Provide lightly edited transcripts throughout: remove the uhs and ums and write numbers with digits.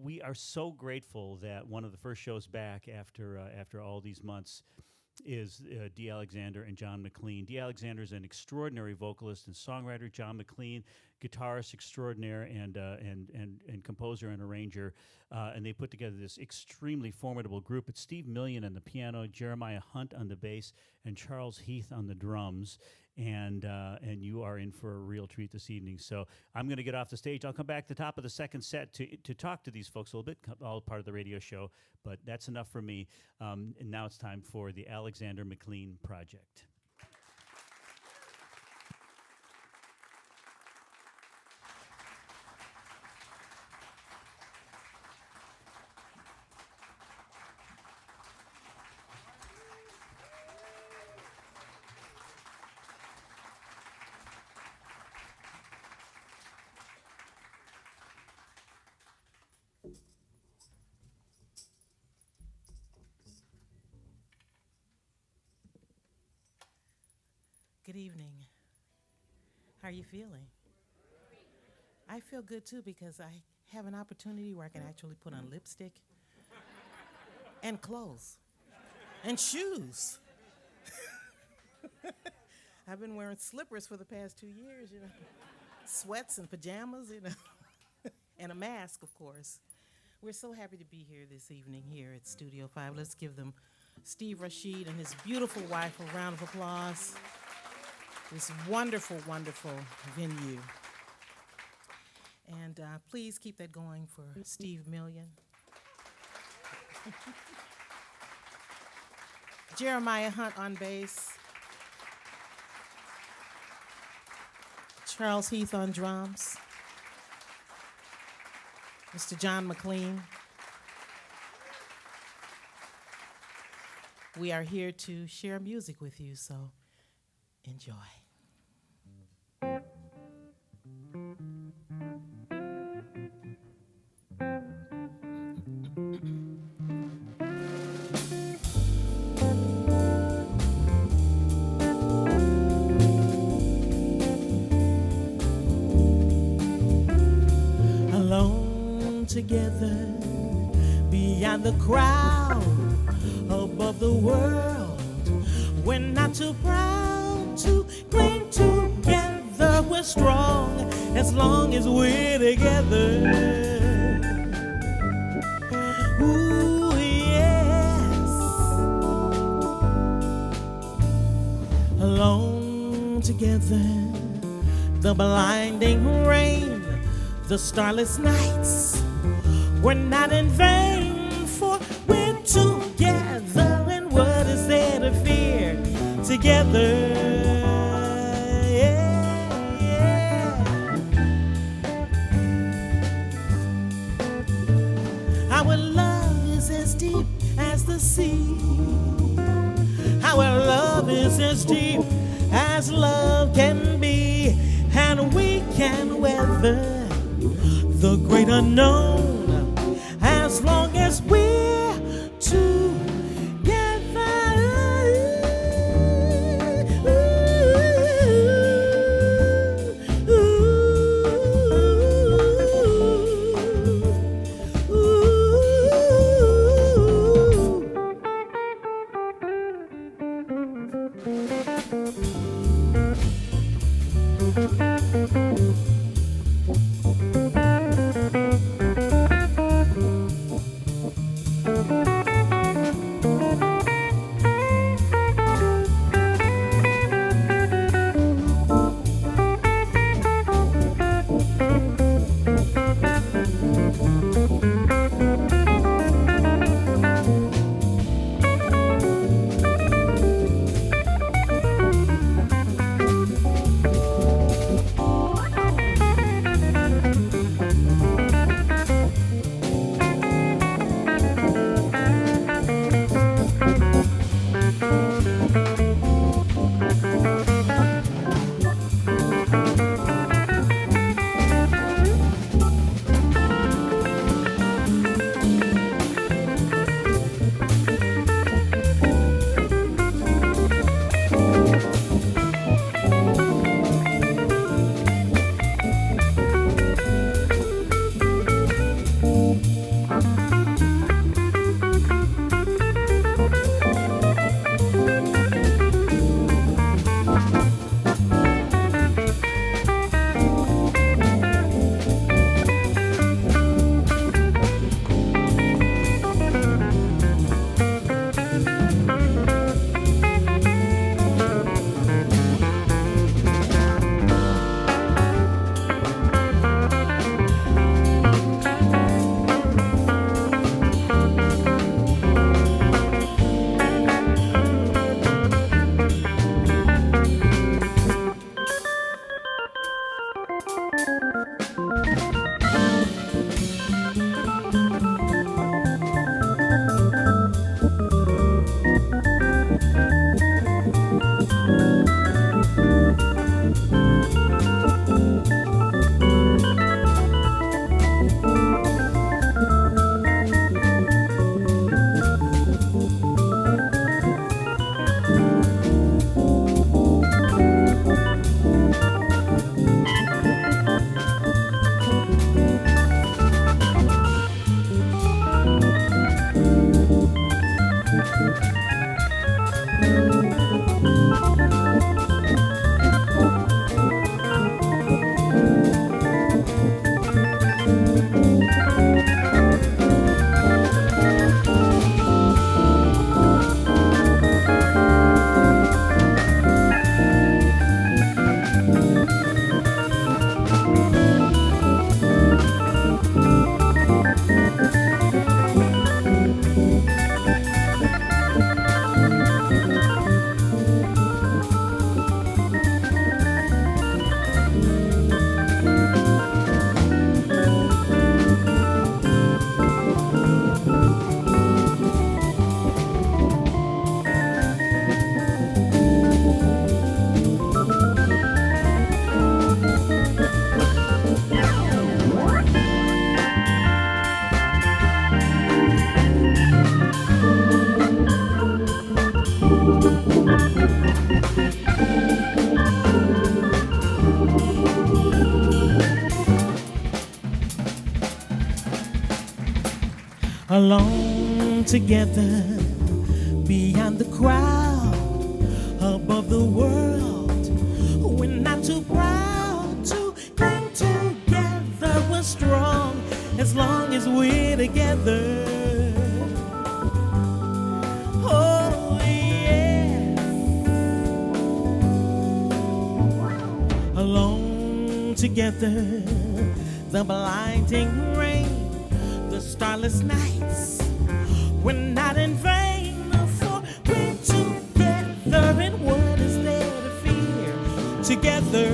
we are so grateful that one of the first shows back after all these months is Dee Alexander and John Mclean. Dee Alexander is an extraordinary vocalist and songwriter. John Mclean, guitarist extraordinaire and composer and arranger. And they put together this extremely formidable group. It's Steve Million on the piano, Jeremiah Hunt on the bass, and Charles Heath on the drums. And you are in for a real treat this evening. So I'm going to get off the stage. I'll come back at the top of the second set to talk to these folks a little bit, all part of the radio show. But that's enough for me. And now it's time for the Alexander Mclean Project. Good evening. How are you feeling? I feel good too because I have an opportunity where I can actually put on lipstick and clothes and shoes. I've been wearing slippers for the past 2 years, sweats and pajamas, and a mask, of course. We're so happy to be here this evening here at Studio 5. Let's give them Steve Rashid and his beautiful wife a round of applause. This wonderful, wonderful venue. And please keep that going for Steve Million. Jeremiah Hunt on bass. Charles Heath on drums. Mr. John Mclean. We are here to share music with you, so enjoy. Alone together, beyond the crowd, above the world, we're not too proud to cling together. We're strong as long as we're together. Ooh, yes. Alone together, the blinding rain, the starless nights, we're not in vain, for we're together. And what is there to fear? Together, yeah, yeah. Our love is as deep as the sea. Our love is as deep as love can be, and we can weather the great unknown as long as we're together. alone together, beyond the crowd, above the world. We're not too proud to cling together. We're strong as long as we're together. Oh yeah, alone together, the blinding rain, the starless nights, we're not in vain, for we're together, and what is there to fear? Together,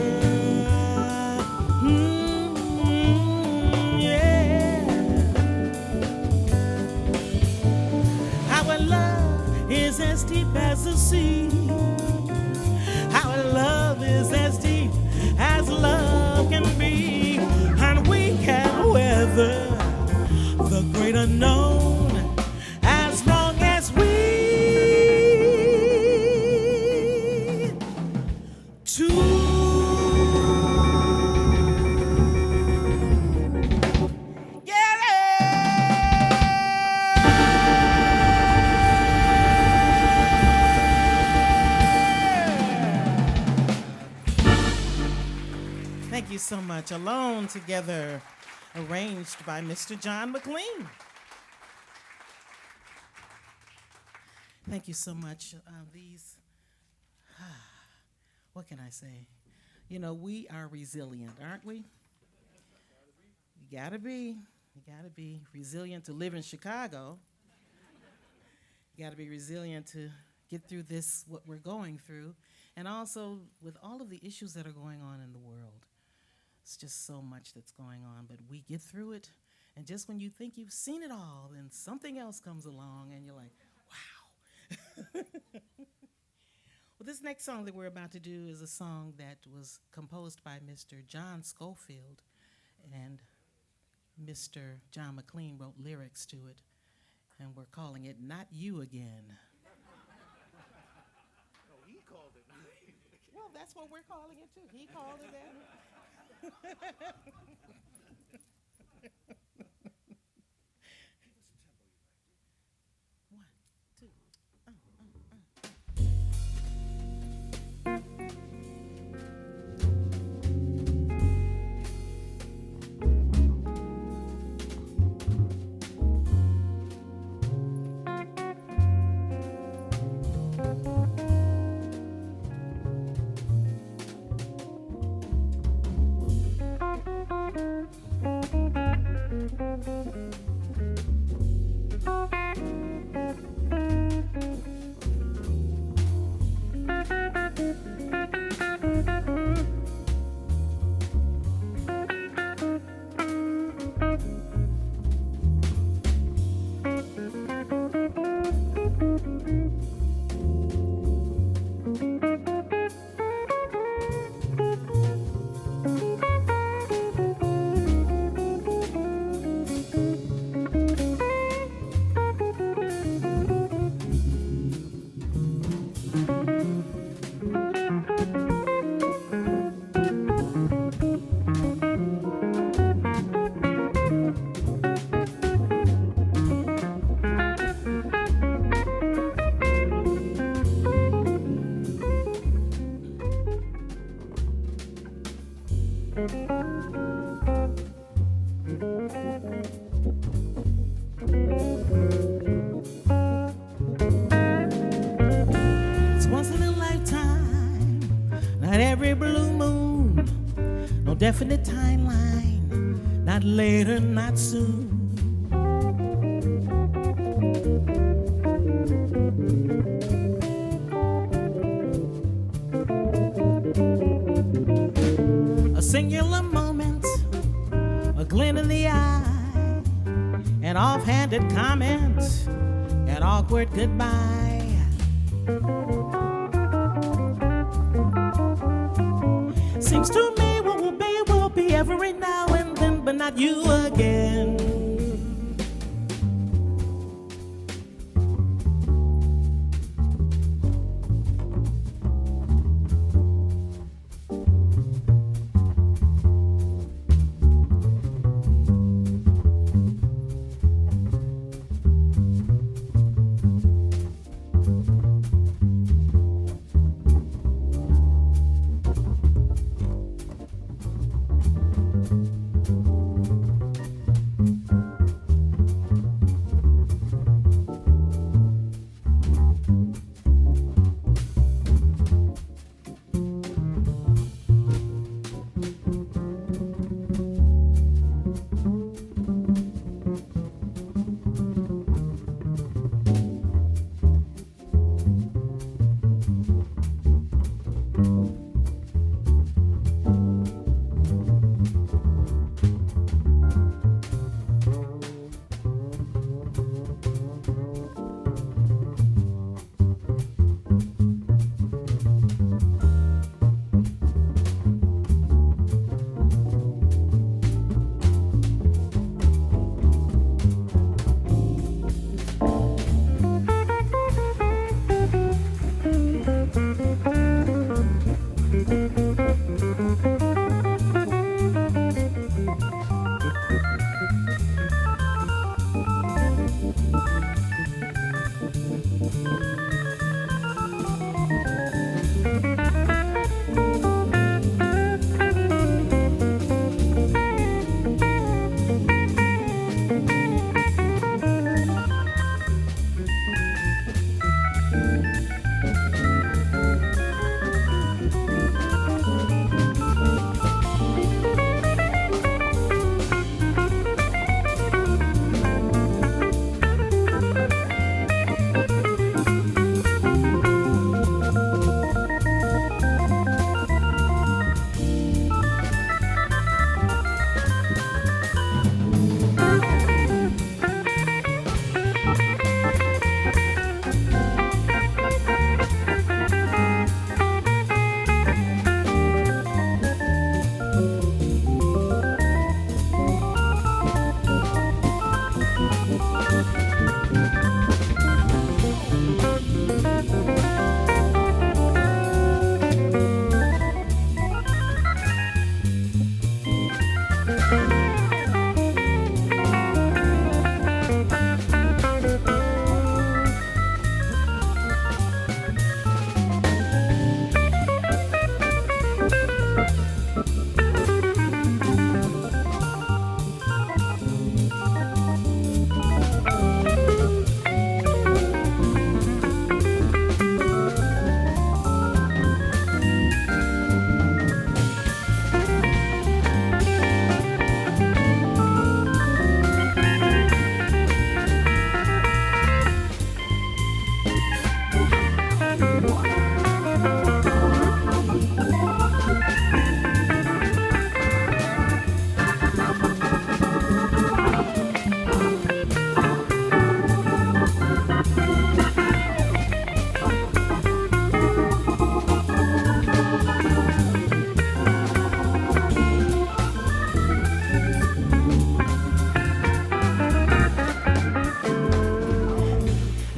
yeah. Our love is as deep as the sea. Our love is as deep as love can be, and we can weather the great unknown as long as we two. Thank you so much. Alone Together, arranged by Mr. John Mclean. Thank you so much. What can I say? You know, we are resilient, aren't we? You gotta be. You gotta be resilient to live in Chicago. You gotta be resilient to get through this, what we're going through, and also with all of the issues that are going on in the world. It's just so much that's going on, but we get through it, and just when you think you've seen it all, then something else comes along, and you're like, wow. Well, this next song that we're about to do is a song that was composed by Mr. John Schofield, and Mr. John Mclean wrote lyrics to it, and we're calling it Not You Again. Oh, he called it. Well, that's what we're calling it, too. He called it that. One, two. It's once in a lifetime, not every blue moon, no definite timeline, not later, not soon. A singular moment, a glint in the eye, an offhanded comment, an awkward goodbye. Seems to me what will be every now and then, but not you again.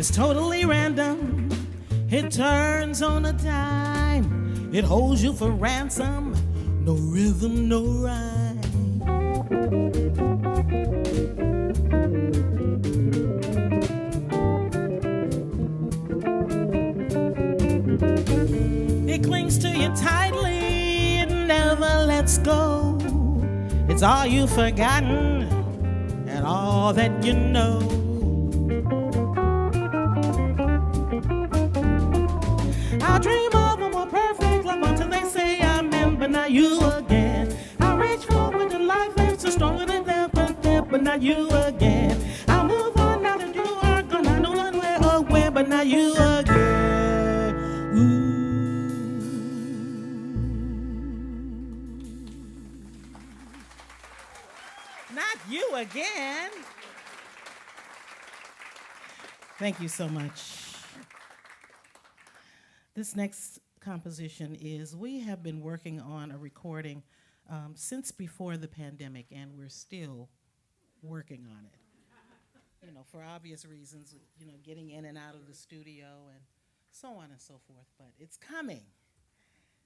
It's totally random. It turns on a dime. It holds you for ransom. No rhythm, no rhyme. It clings to you tightly. It never lets go. It's all you've forgotten and all that you know. I dream of a more perfect love until they say I'm in, but not you again. I reach forward and life is so stronger than ever, but not you again. I move on now that you are gone. I know not where or when, but not you again. Ooh. Not you again. Thank you so much. This next composition is, we have been working on a recording since before the pandemic, and we're still working on it. You know, for obvious reasons, you know, getting in and out of the studio and so on and so forth, but it's coming.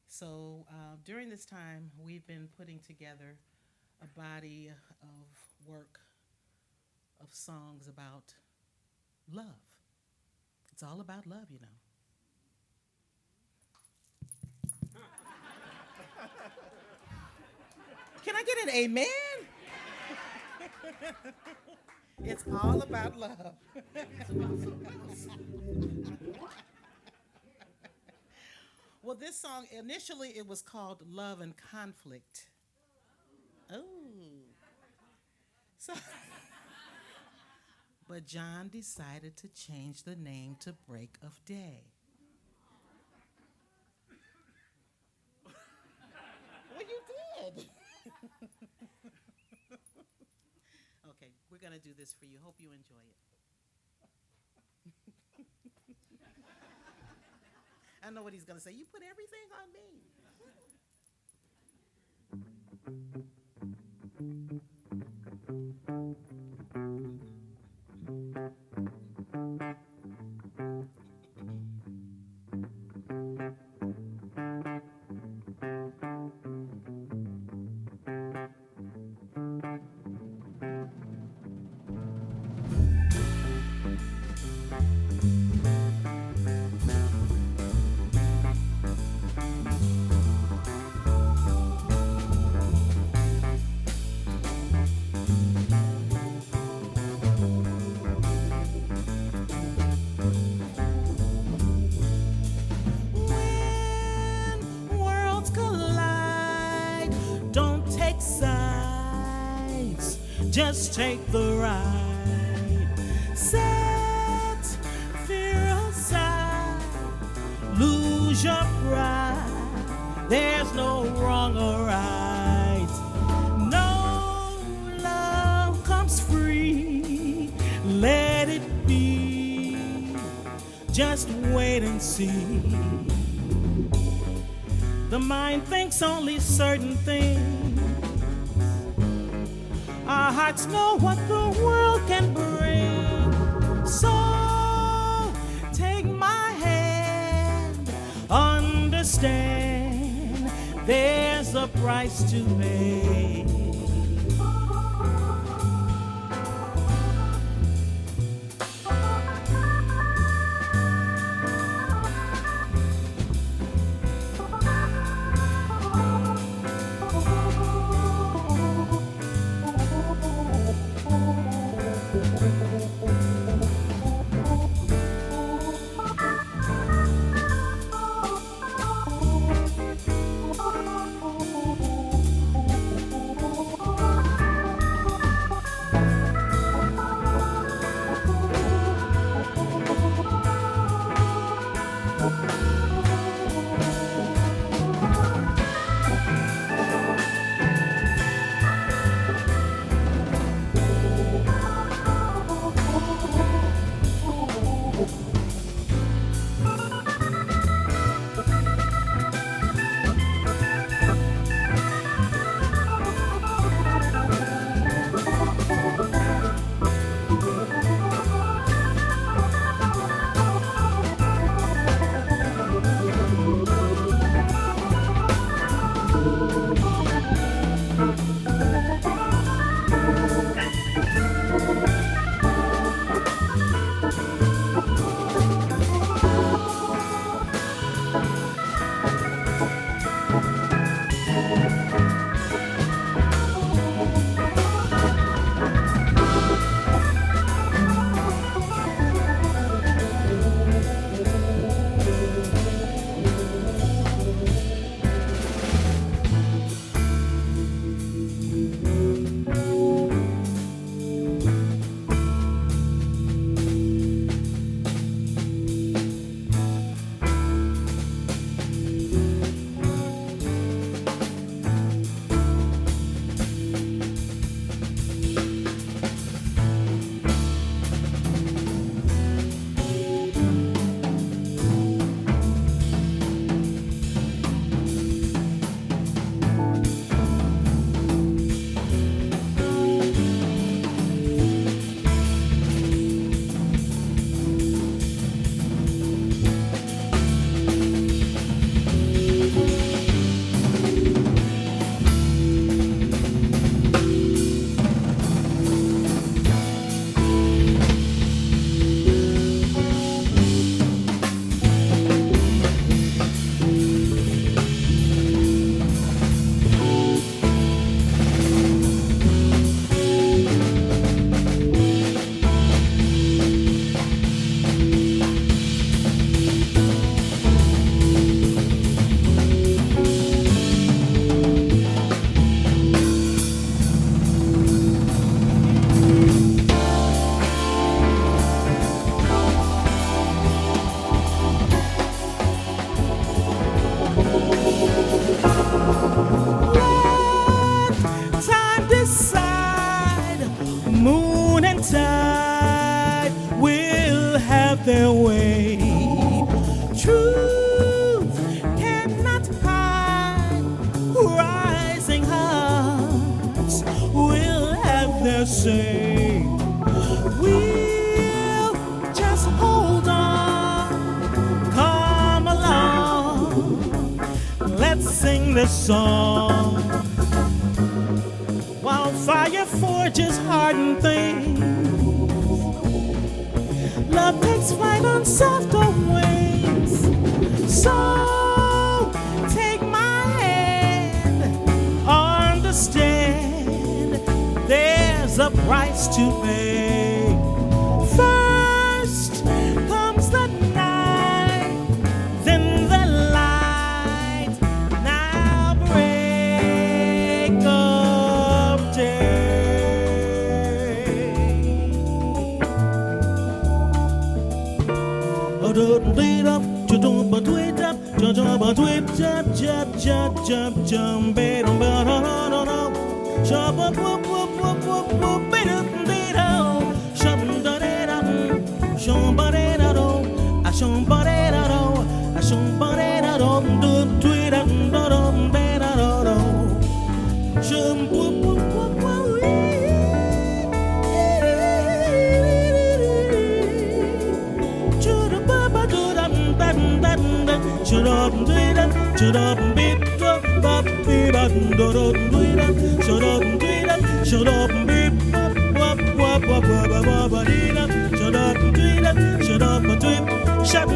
So during this time, we've been putting together a body of work, of songs about love. It's all about love, you know. Can I get an amen? It's all about love. Well, this song, initially it was called Love and Conflict. Oh. So, but John decided to change the name to Break of Day. Well, you did. Okay, we're going to do this for you. Hope you enjoy it. I know what he's going to say. You put everything on me. Just take the ride. Set fear aside. Lose your pride. There's no wrong or right. No love comes free. Let it be. Just wait and see. The mind thinks only certain things. Our hearts know what the world can bring. So take my hand, understand there's a price to pay. they're saying. We'll just hold on, come along, let's sing this song. While fire forges hardened things, love takes flight on softer wings. So take my hand, understand there's a price to pay. First comes the night, then the light. Now break of day. Beat up, jump, tweet up, jump, tweet, jump, beat on, jump up, beat up, beat up, somebody, do tweet up, beat up, jump, shut up, tweet up, shut up, beat up, beat up, shut up, tweet up, shut up, beat up, shut up, tweet up, shut up, tweet, shut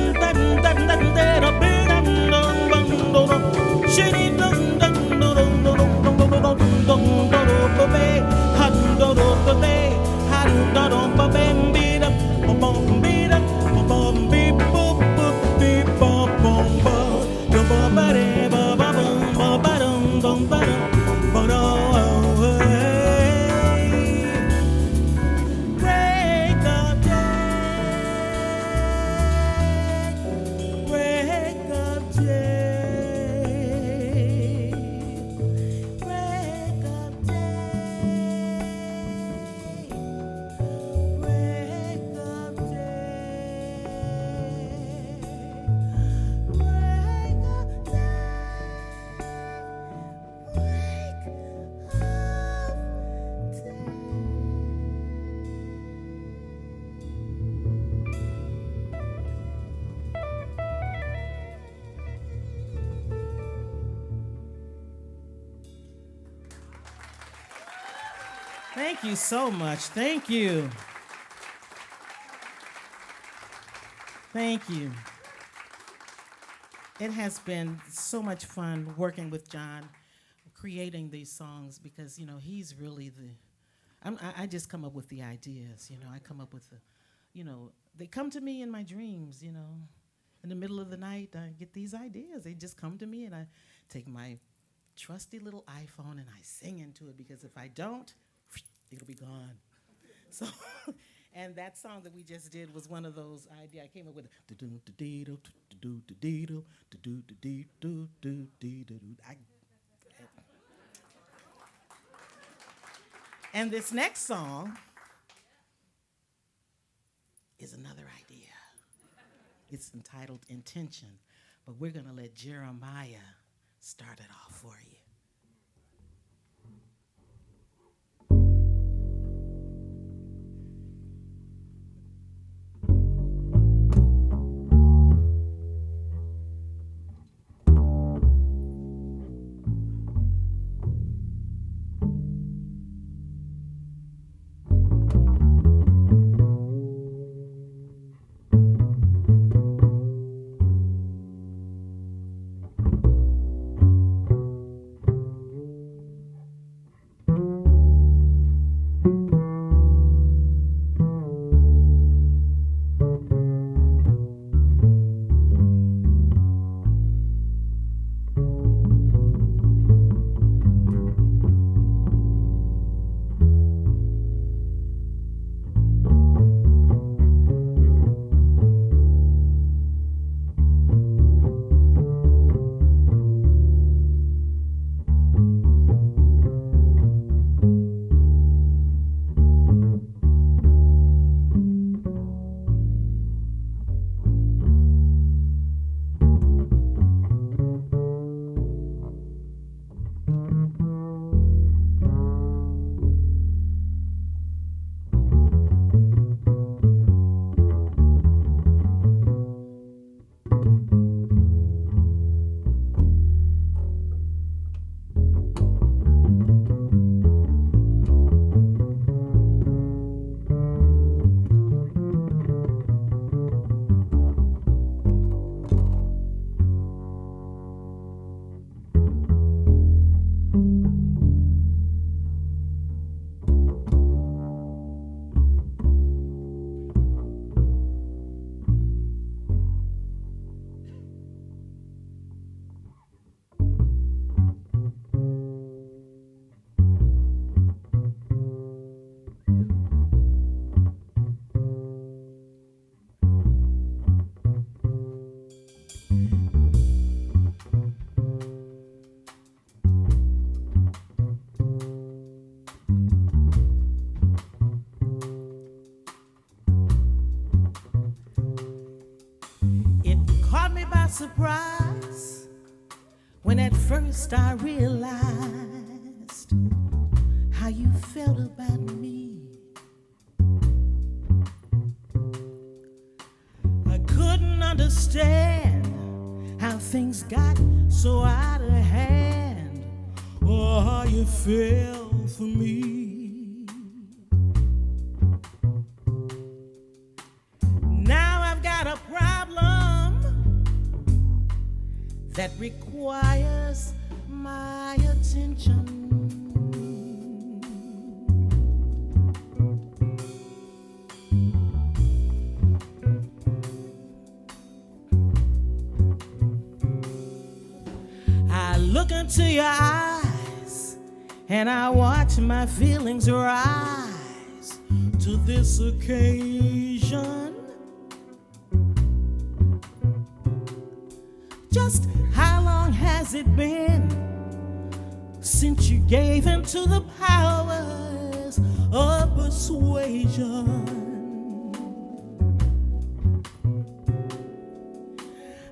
Thank you so much. Thank you. Thank you. It has been so much fun working with John, creating these songs, because, you know, he's really I just come up with the ideas, you know. I come up with they come to me in my dreams, you know. In the middle of the night, I get these ideas. They just come to me, and I take my trusty little iPhone and I sing into it, because if I don't, it'll be gone. So, and that song that we just did was one of those ideas. I came up with and this next song is another idea. It's entitled Intention, but we're gonna let Jeremiah start it off for you. surprise when at first I realized how you felt about me. I couldn't understand how things got so out of hand, or how you felt for me. Now I've got a problem that requires my attention. I look into your eyes and I watch my feelings rise to this occasion. Just how long has it been since you gave in to the powers of persuasion?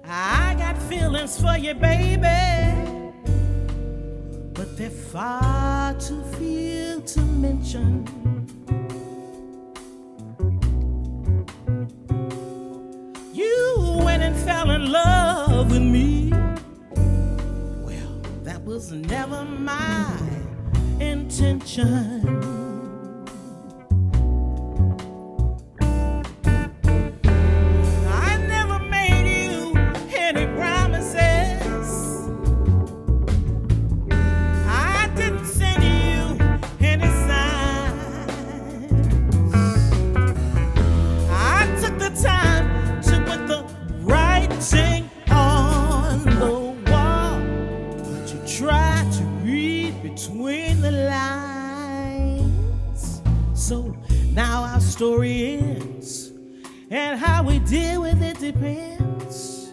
I got feelings for you, baby, but they're far too few to mention. You went and fell in love with me. Well, that was never my intention. I never made you any promises. I didn't send you any signs. I took the time to put the writing on the wall, but you tried to read between the lines. So now our story ends, and how we deal with it depends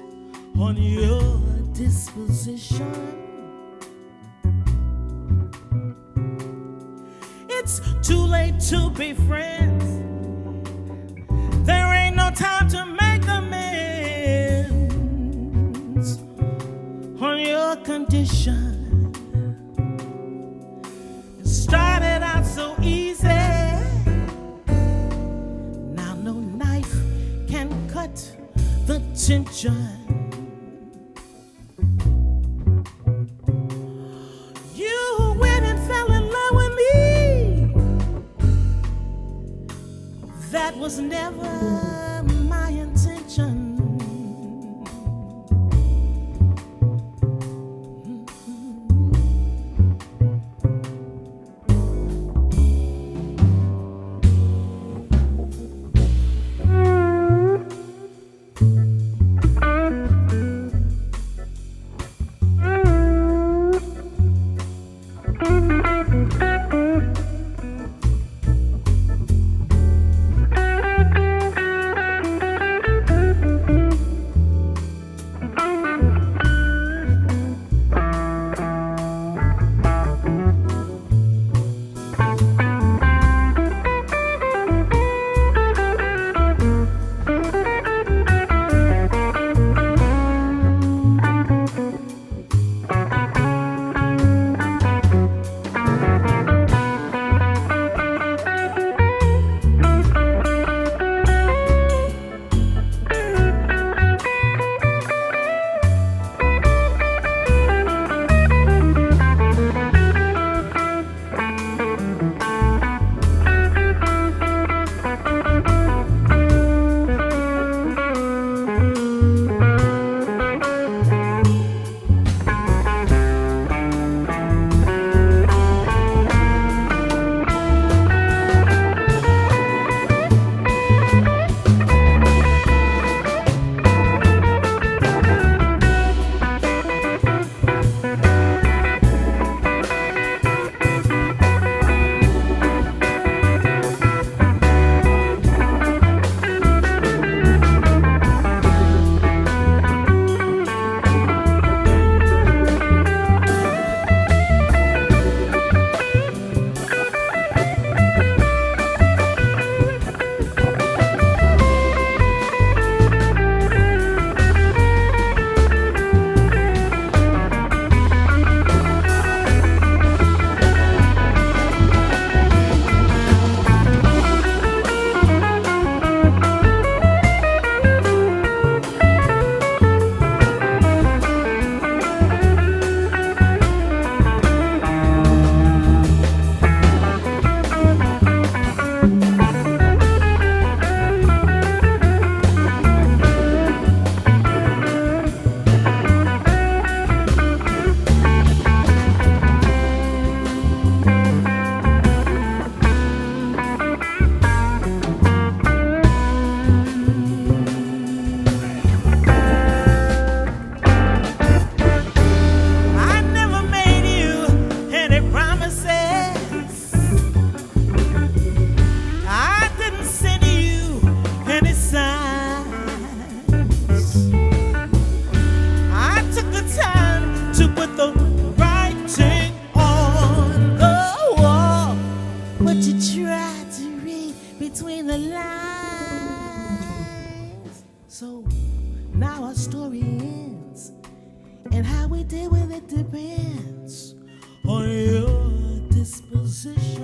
on your disposition. It's too late to be friends. There ain't no time to make amends on your condition. It started out so easy. Now no knife can cut the tension. You went and fell in love with me. That was never my intention. tried to read between the lines. So now our story ends, and how we deal with it depends on your disposition.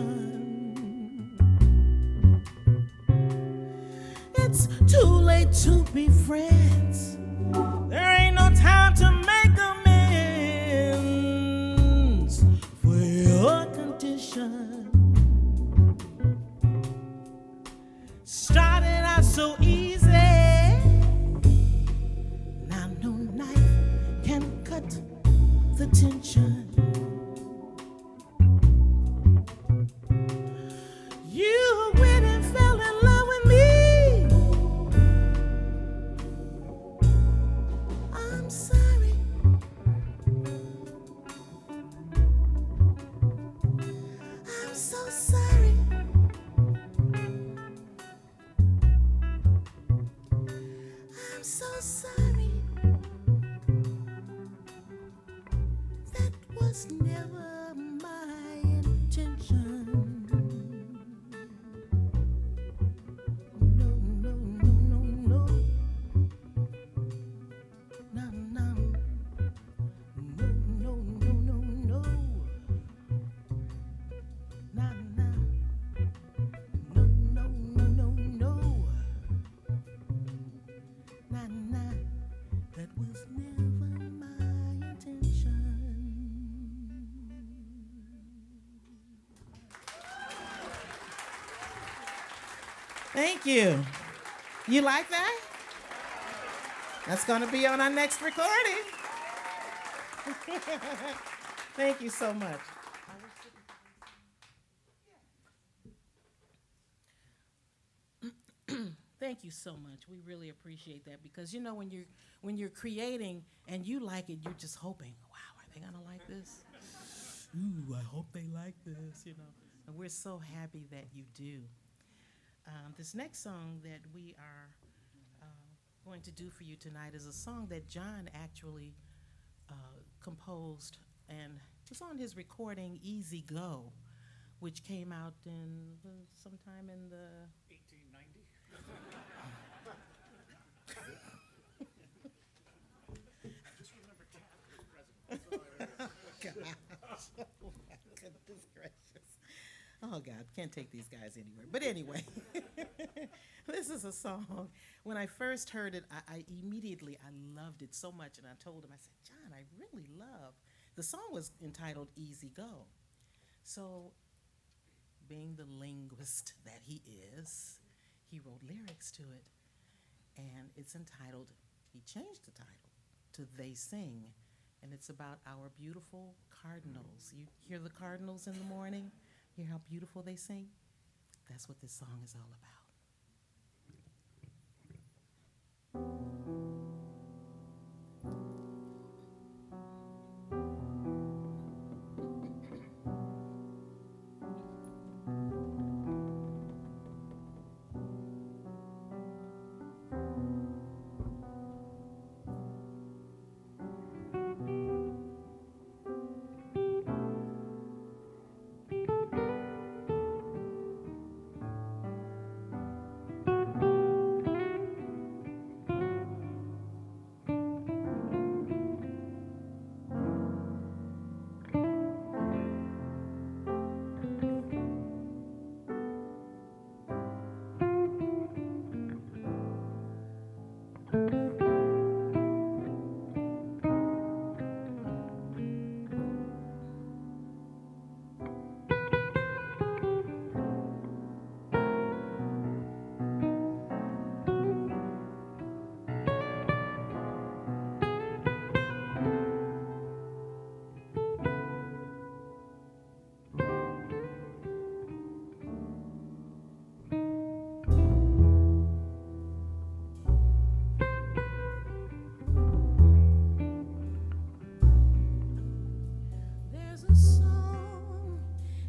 It's too late to be friends. There ain't no time to make amends for your condition. Started out so easy, now no knife can cut the tension. You went and fell in love with me. I'm sorry. I'm so sorry. I'm so sorry. That was never my intention. No, no, no, no, no. No, no. No, no, no, no, no. No, no. No, no, no, no, no. Nah, nah, that was never my intention. Thank you. You like that? That's going to be on our next recording. Thank you so much. Thank you so much. We really appreciate that, because you know when you're creating and you like it, you're just hoping, wow, are they gonna like this? Ooh, I hope they like this, you know. And we're so happy that you do. This next song that we are going to do for you tonight is a song that John actually composed, and it's on his recording Easy Go, which came out in sometime in the 1890. Just remember Taft was president. Gosh. Oh my goodness gracious. Oh God, can't take these guys anywhere. But anyway, this is a song. When I first heard it, I immediately loved it so much, and I told him, I said, John, I really love. The song was entitled Easy Go. So, being the linguist that he is, he wrote lyrics to it, and it's entitled, he changed the title to They Sing, and it's about our beautiful cardinals. You hear the cardinals in the morning? Hear how beautiful they sing? That's what this song is all about.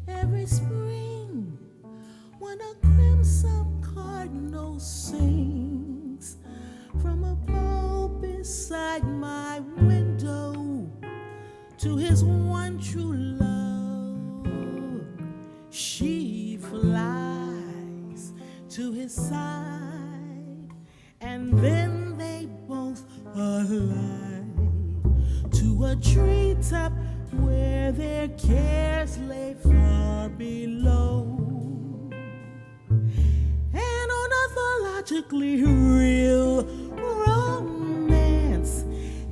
Every spring, when a crimson cardinal sings from a bough beside my window to his one true love, she flies. to his side, and then they both alight to a treetop where their cares lay far below. An ornithologically real romance,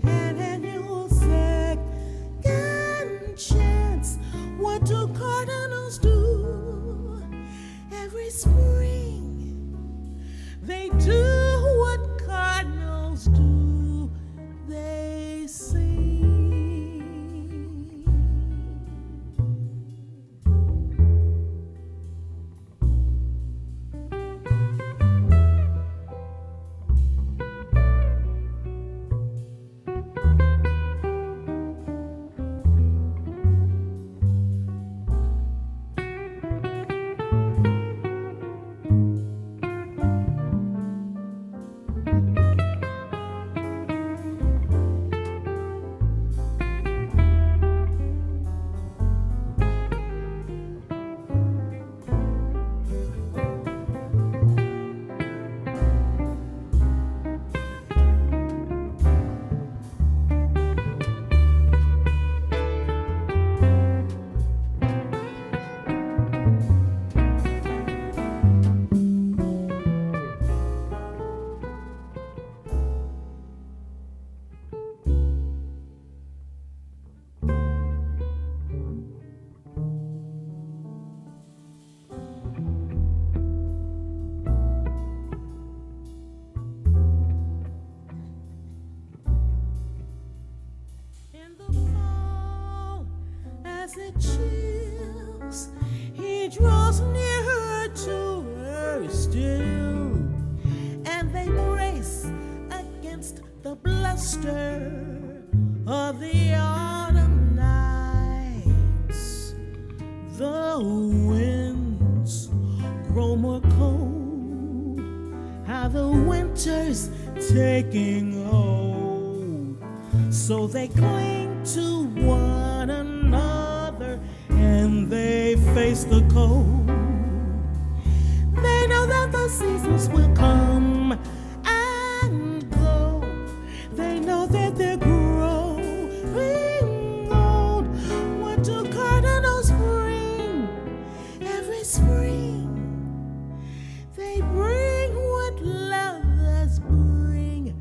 an annual second chance. What do cardinals do every spring? They do what cardinals do, they sing. As it chills, he draws nearer to her still, and they brace against the bluster of the autumn nights. The winds grow more cold, how the winter's taking hold, so they cling to one another and they face the cold. They know that the seasons will come and go. They know that they're growing old. What do cardinals bring every spring? They bring what lovers bring.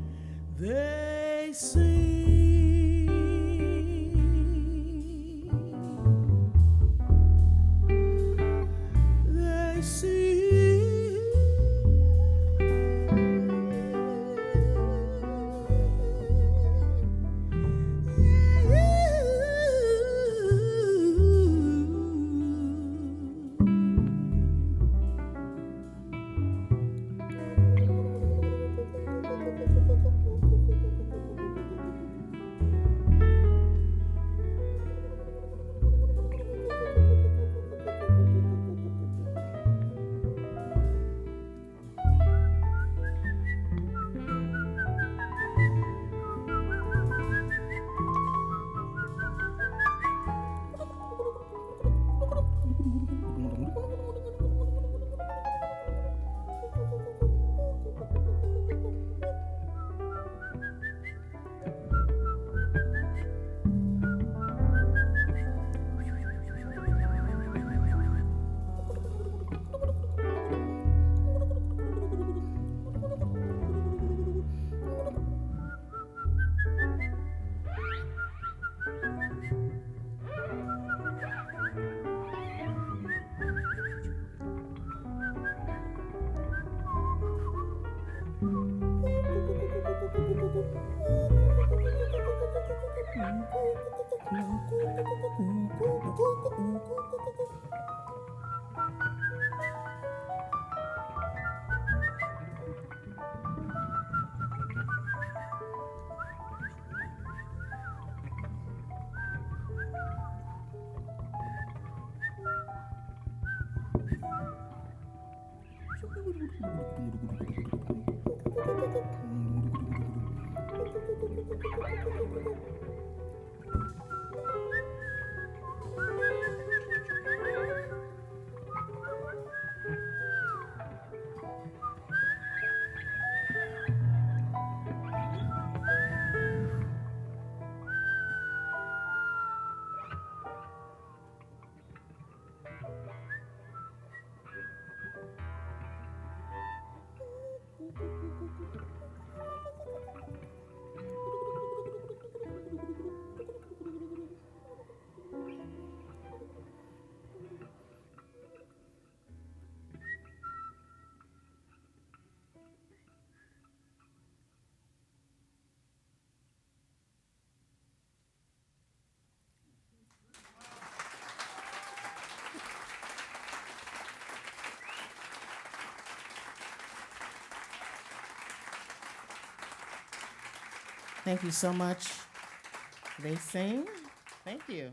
They sing. Thank you so much. They sing. Thank you.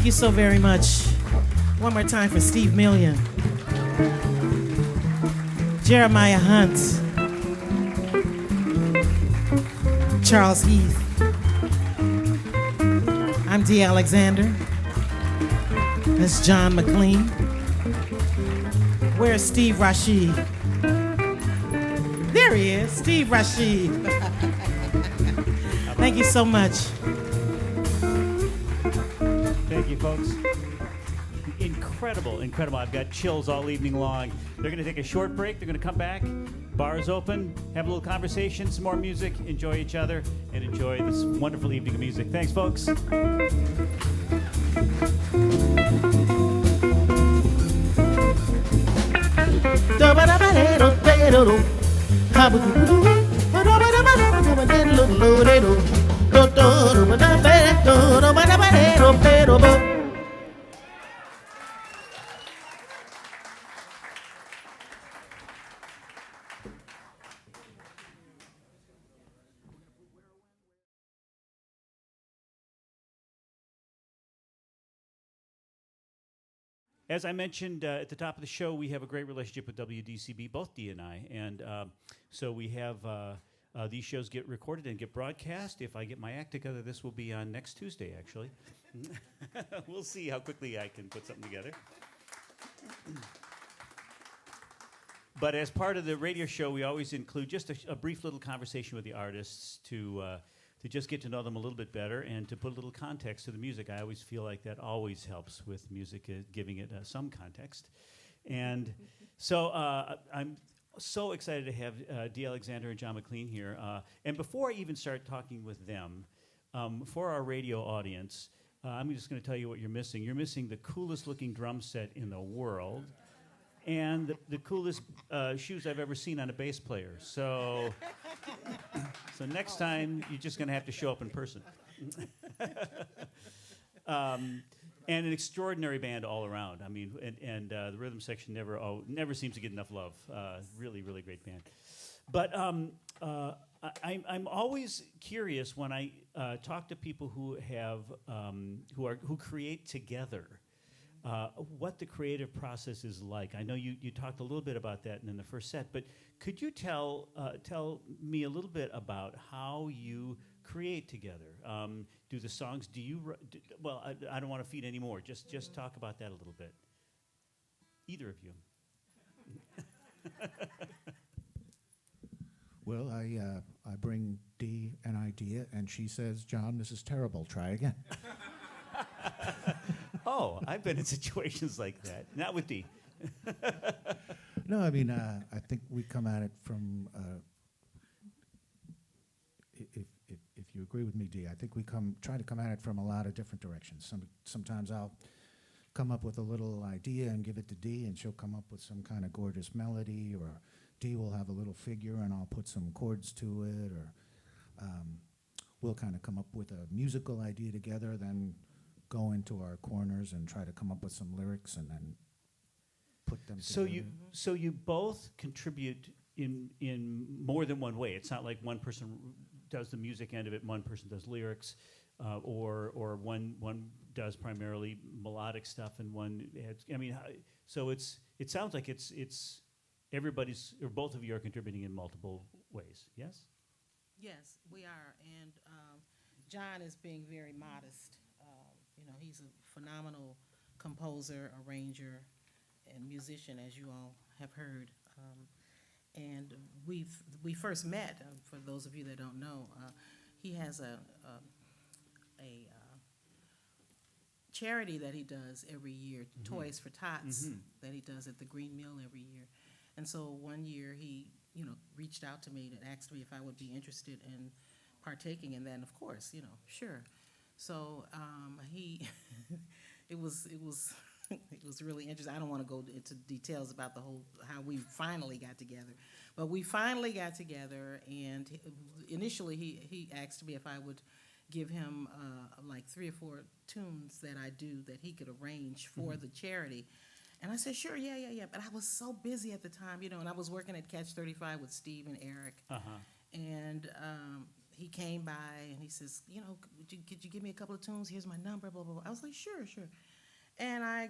Thank you so very much. One more time for Steve Million, Jeremiah Hunt, Charles Heath. I'm Dee Alexander. That's John Mclean. Where's Steve Rashid? There he is, Steve Rashid. Thank you so much. Thank you, folks. Incredible, incredible. I've got chills all evening long. They're going to take a short break. They're going to come back. Bars open. Have a little conversation, some more music. Enjoy each other and enjoy this wonderful evening of music. Thanks, folks. As I mentioned at the top of the show, we have a great relationship with WDCB, both Dee and I. And so we have these shows get recorded and get broadcast. If I get my act together, this will be on next Tuesday, actually. We'll see how quickly I can put something together. But as part of the radio show, we always include just a brief little conversation with the artists to just get to know them a little bit better and to put a little context to the music. I always feel like that always helps with music, giving it some context. And so I'm so excited to have Dee Alexander and John Mclean here. And before I even start talking with them, for our radio audience, I'm just going to tell you what you're missing. You're missing the coolest looking drum set in the world and the coolest shoes I've ever seen on a bass player. So next time, you're just going to have to show up in person. And an extraordinary band all around. I mean, and the rhythm section never seems to get enough love. Really, really great band. But I'm always curious when I talk to people who who create together. What the creative process is like. I know you talked a little bit about that in the first set, but could you tell me a little bit about how you create together? Do the songs? Well, I don't want to feed anymore. Just talk about that a little bit. Either of you. Well, I bring Dee an idea, and she says, "John, this is terrible. Try again." Oh, I've been in situations like that. Not with Dee. No, I mean, I think we come at it from, if you agree with me, Dee, I think we try to come at it from a lot of different directions. Sometimes I'll come up with a little idea and give it to Dee, and she'll come up with some kind of gorgeous melody, or Dee will have a little figure, and I'll put some chords to it, or we'll kind of come up with a musical idea together, then go into our corners and try to come up with some lyrics and then put them together. So you both contribute in more than one way. It's not like one person does the music end of it, one person does lyrics, or one does primarily melodic stuff and one adds. I mean, so it sounds like it's everybody's, or both of you are contributing in multiple ways. Yes. Yes, we are, and John is being very modest. He's a phenomenal composer, arranger, and musician, as you all have heard. And we first met. For those of you that don't know, he has a charity that he does every year, Toys for Tots, that he does at the Green Mill every year. And so one year he, reached out to me and asked me if I would be interested in partaking in that. And of course, sure. So it was really interesting. I don't want to go into details about how we finally got together, but we finally got together. And initially, he asked me if I would give him like 3 or 4 tunes that I do that he could arrange for the charity. And I said, sure, yeah. But I was so busy at the time, and I was working at Catch 35 with Steve and Eric. And he came by and he says, you know, could you give me a couple of tunes? Here's my number, blah, blah, blah. I was like, sure, sure. And I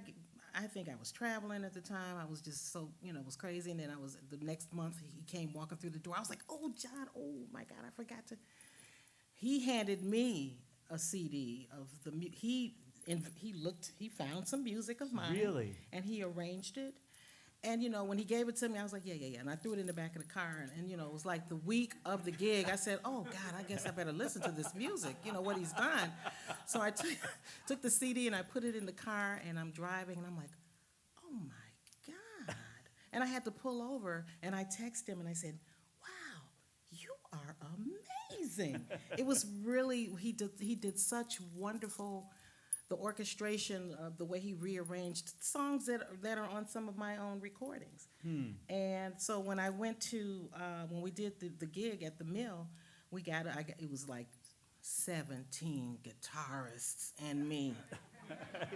think I was traveling at the time. I was just so, you know, it was crazy. And then the next month, he came walking through the door. I was like, oh, John, oh, my God, I forgot to. He handed me a CD of he found some music of mine. Really? And he arranged it. And, you know, when he gave it to me, I was like, yeah, yeah, yeah. And I threw it in the back of the car. And, you know, it was like the week of the gig. I said, oh, God, I guess I better listen to this music, you know, what he's done. So I took the CD and I put it in the car, and I'm driving, and I'm like, oh, my God. And I had to pull over, and I texted him, and I said, wow, you are amazing. It was really, he did such wonderful, the orchestration of the way he rearranged songs that are on some of my own recordings. And so when I went to, when we did the gig at the Mill, it was like 17 guitarists and me.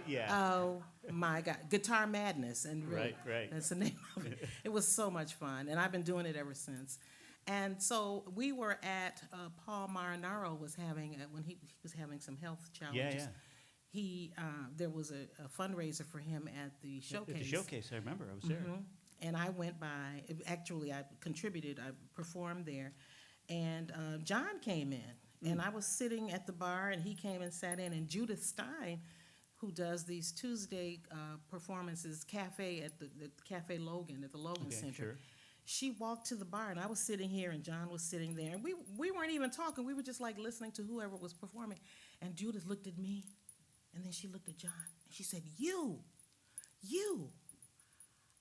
Yeah. Oh my God, Guitar Madness, and really, Right. that's the name of it. It was so much fun, and I've been doing it ever since. And so we were at Paul Marinaro was having when he was having some health challenges. Yeah. There was a fundraiser for him at the showcase. At the showcase, I remember. I was there. And I went by. Actually, I contributed. I performed there, and John came in, and I was sitting at the bar, and he came and sat in. And Judith Stein, who does these Tuesday performances, cafe at the Cafe Logan at the Logan Center. Sure. She walked to the bar, and I was sitting here, and John was sitting there, and we weren't even talking. We were just like listening to whoever was performing. And Judith looked at me, and then she looked at John, and she said, you,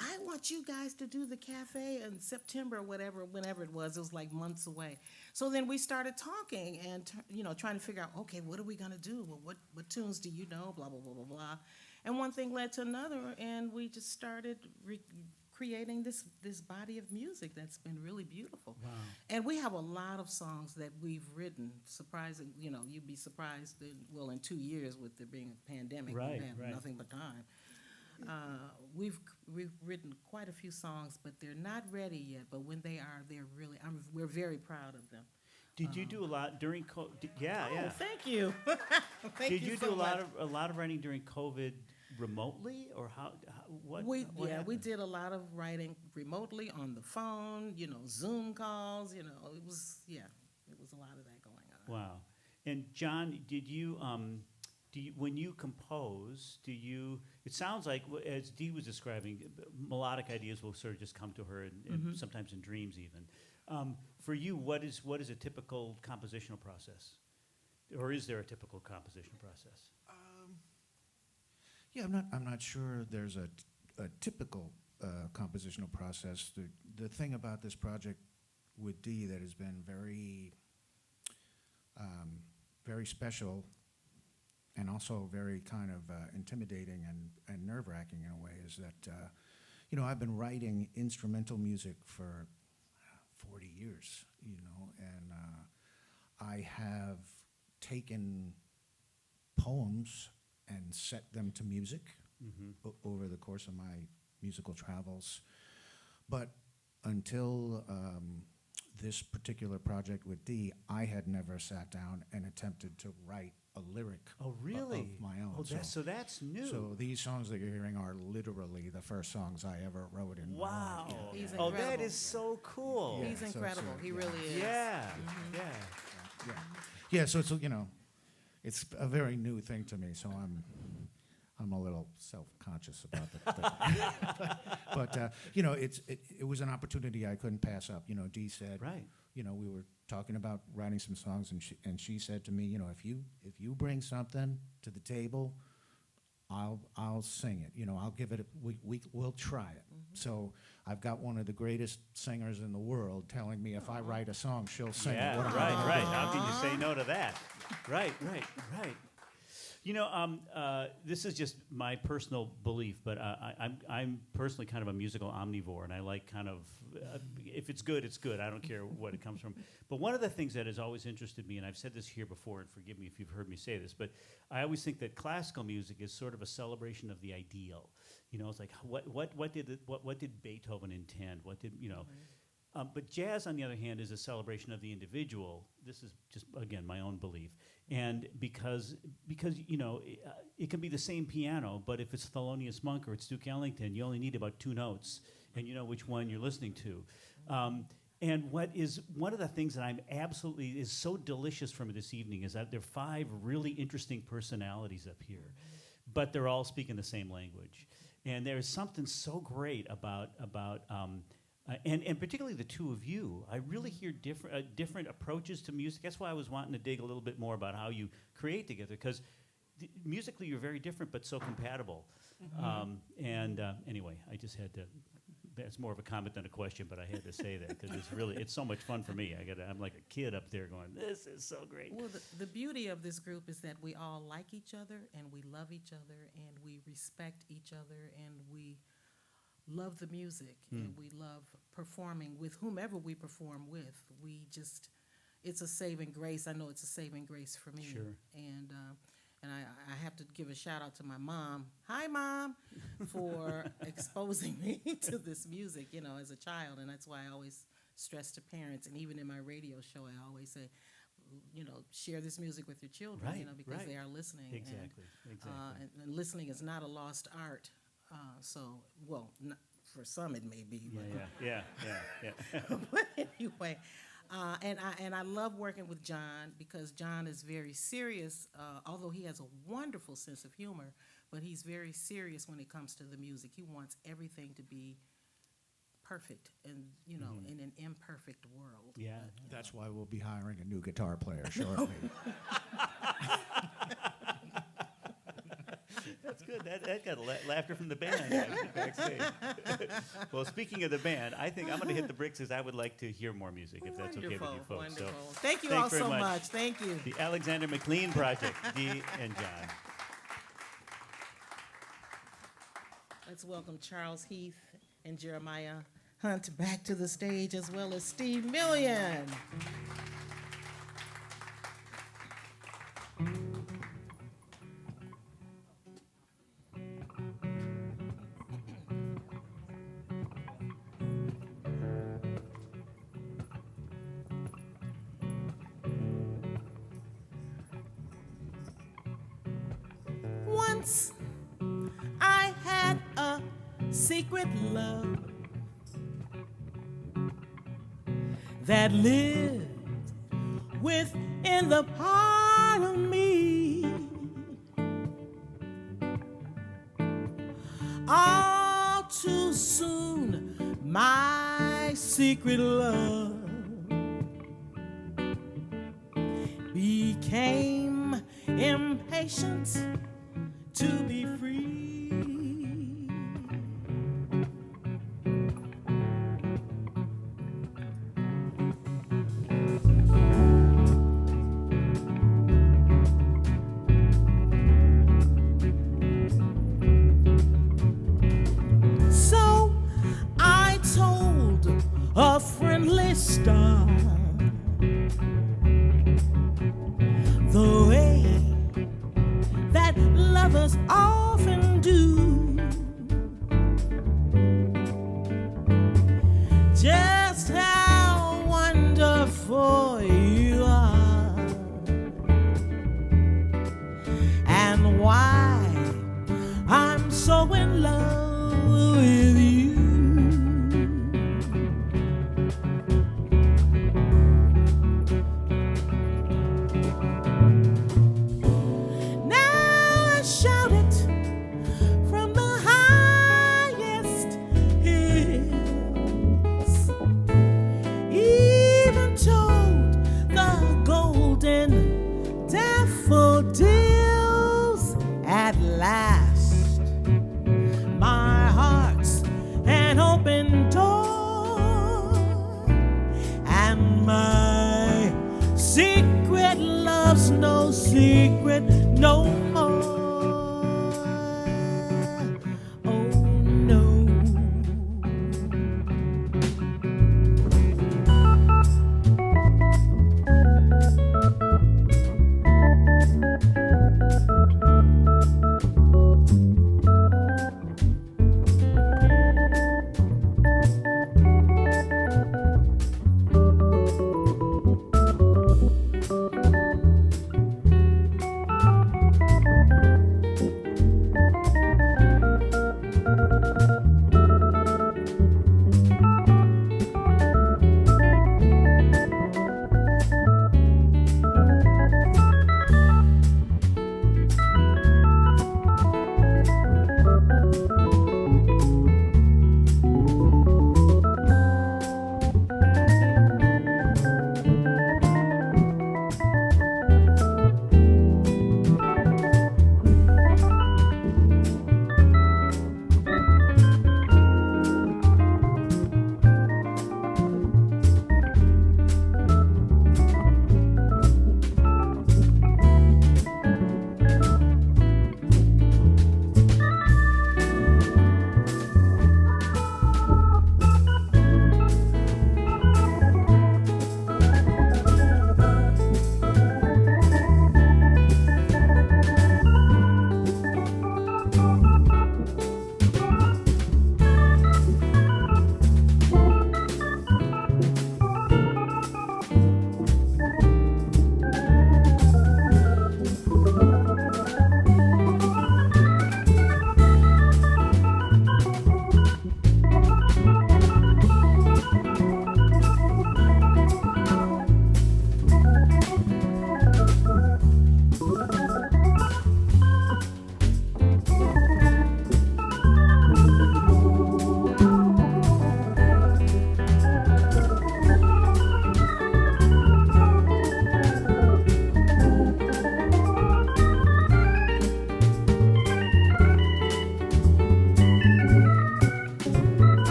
I want you guys to do the cafe in September, whenever it was. It was like months away. So then we started talking and, trying to figure out, okay, what are we going to do? Well, what tunes do you know? Blah, blah, blah, blah, blah. And one thing led to another, and we just started creating this body of music that's been really beautiful. Wow. And we have a lot of songs that we've written. Surprising, you'd be surprised that, in 2 years with there being a pandemic, Right, we have right. nothing but time. We've written quite a few songs, but they're not ready yet. But when they are, we're very proud of them. Did you do a lot during COVID? Yeah. Thank you. Thank Did you you so do a much. lot of writing during COVID remotely, or what? We happened? did a lot of writing remotely on the phone, Zoom calls, it was a lot of that going on. Wow. And John, did you when you compose, it sounds like, as Dee was describing, melodic ideas will sort of just come to her, and sometimes in dreams even. For you, what is a typical compositional process? Or is there a typical compositional process? Yeah, I'm not sure there's a typical compositional process. The thing about this project with Dee that has been very, very special, and also very kind of intimidating and nerve-wracking in a way, is that I've been writing instrumental music for 40 years, and I have taken poems and set them to music over the course of my musical travels. But until this particular project with Dee, I had never sat down and attempted to write a lyric Oh, really? of my own. Oh, so that's new. So these songs that you're hearing are literally the first songs I ever wrote in my Wow. life. He's Oh, that incredible. is so cool. Yeah. He's so incredible. He yeah. really is. Yeah. Yeah, so it's a very new thing to me, so I'm a little self-conscious about that. But it was an opportunity I couldn't pass up. Dee said, Right. we were talking about writing some songs, and she said to me, if you bring something to the table, I'll sing it. I'll give it. We'll try it. So I've got one of the greatest singers in the world telling me if I write a song, she'll sing Yeah, it. What am I right. gonna do? How can you say no to that? Right. This is just my personal belief, but I'm personally kind of a musical omnivore, and I like kind of, if it's good, it's good. I don't care what it comes from. But one of the things that has always interested me, and I've said this here before, and forgive me if you've heard me say this, but I always think that classical music is sort of a celebration of the ideal. It's like what did Beethoven intend? What did But jazz, on the other hand, is a celebration of the individual. This is just, again, my own belief. And because it can be the same piano, but if it's Thelonious Monk or it's Duke Ellington, you only need about 2 notes, and you know which one you're listening to. And what is one of the things that I'm absolutely is so delicious from this evening is that there are 5 really interesting personalities up here, but they're all speaking the same language. And there is something so great about and particularly the 2 of you. I really hear different approaches to music. That's why I was wanting to dig a little bit more about how you create together, because musically you're very different but so compatible. Anyway, I just had to. That's more of a comment than a question, but I had to say that because it's so much fun for me. I'm like a kid up there going, this is so great. Well, the beauty of this group is that we all like each other, and we love each other, and we respect each other, and we love the music, and we love performing with whomever we perform with. It's a saving grace. I know it's a saving grace for me. Sure. And I have to give a shout out to my mom. Hi, Mom, for exposing me to this music, as a child. And that's why I always stress to parents, and even in my radio show, I always say, share this music with your children, Right, because right. they are listening. Exactly. And listening is not a lost art. Not, for some it may be. Yeah. But anyway, and I love working with John because John is very serious, although he has a wonderful sense of humor, but he's very serious when it comes to the music. He wants everything to be perfect and, in an imperfect world. Yeah. That's why we'll be hiring a new guitar player shortly. That's good. That got laughter from the band. Backstage. Well, speaking of the band, I think I'm going to hit the bricks because I would like to hear more music, if that's okay with you folks. Wonderful. So, Thank you thanks all very so much. much. Thank you. The Alexander Mclean Project, Dee and John. Let's welcome Charles Heath and Jeremiah Hunt back to the stage, as well as Steve Million. Once I had a secret love that lived within the part of me. All too soon, my secret love became impatient to be free. So I told a friendly star the way that lovers often do, just how wonderful you are, and why I'm so in love with you. Now I shout it from the highest hills, even told the golden daffodils. At last, my heart's an open door, and my secret love's no secret no more. Oh no.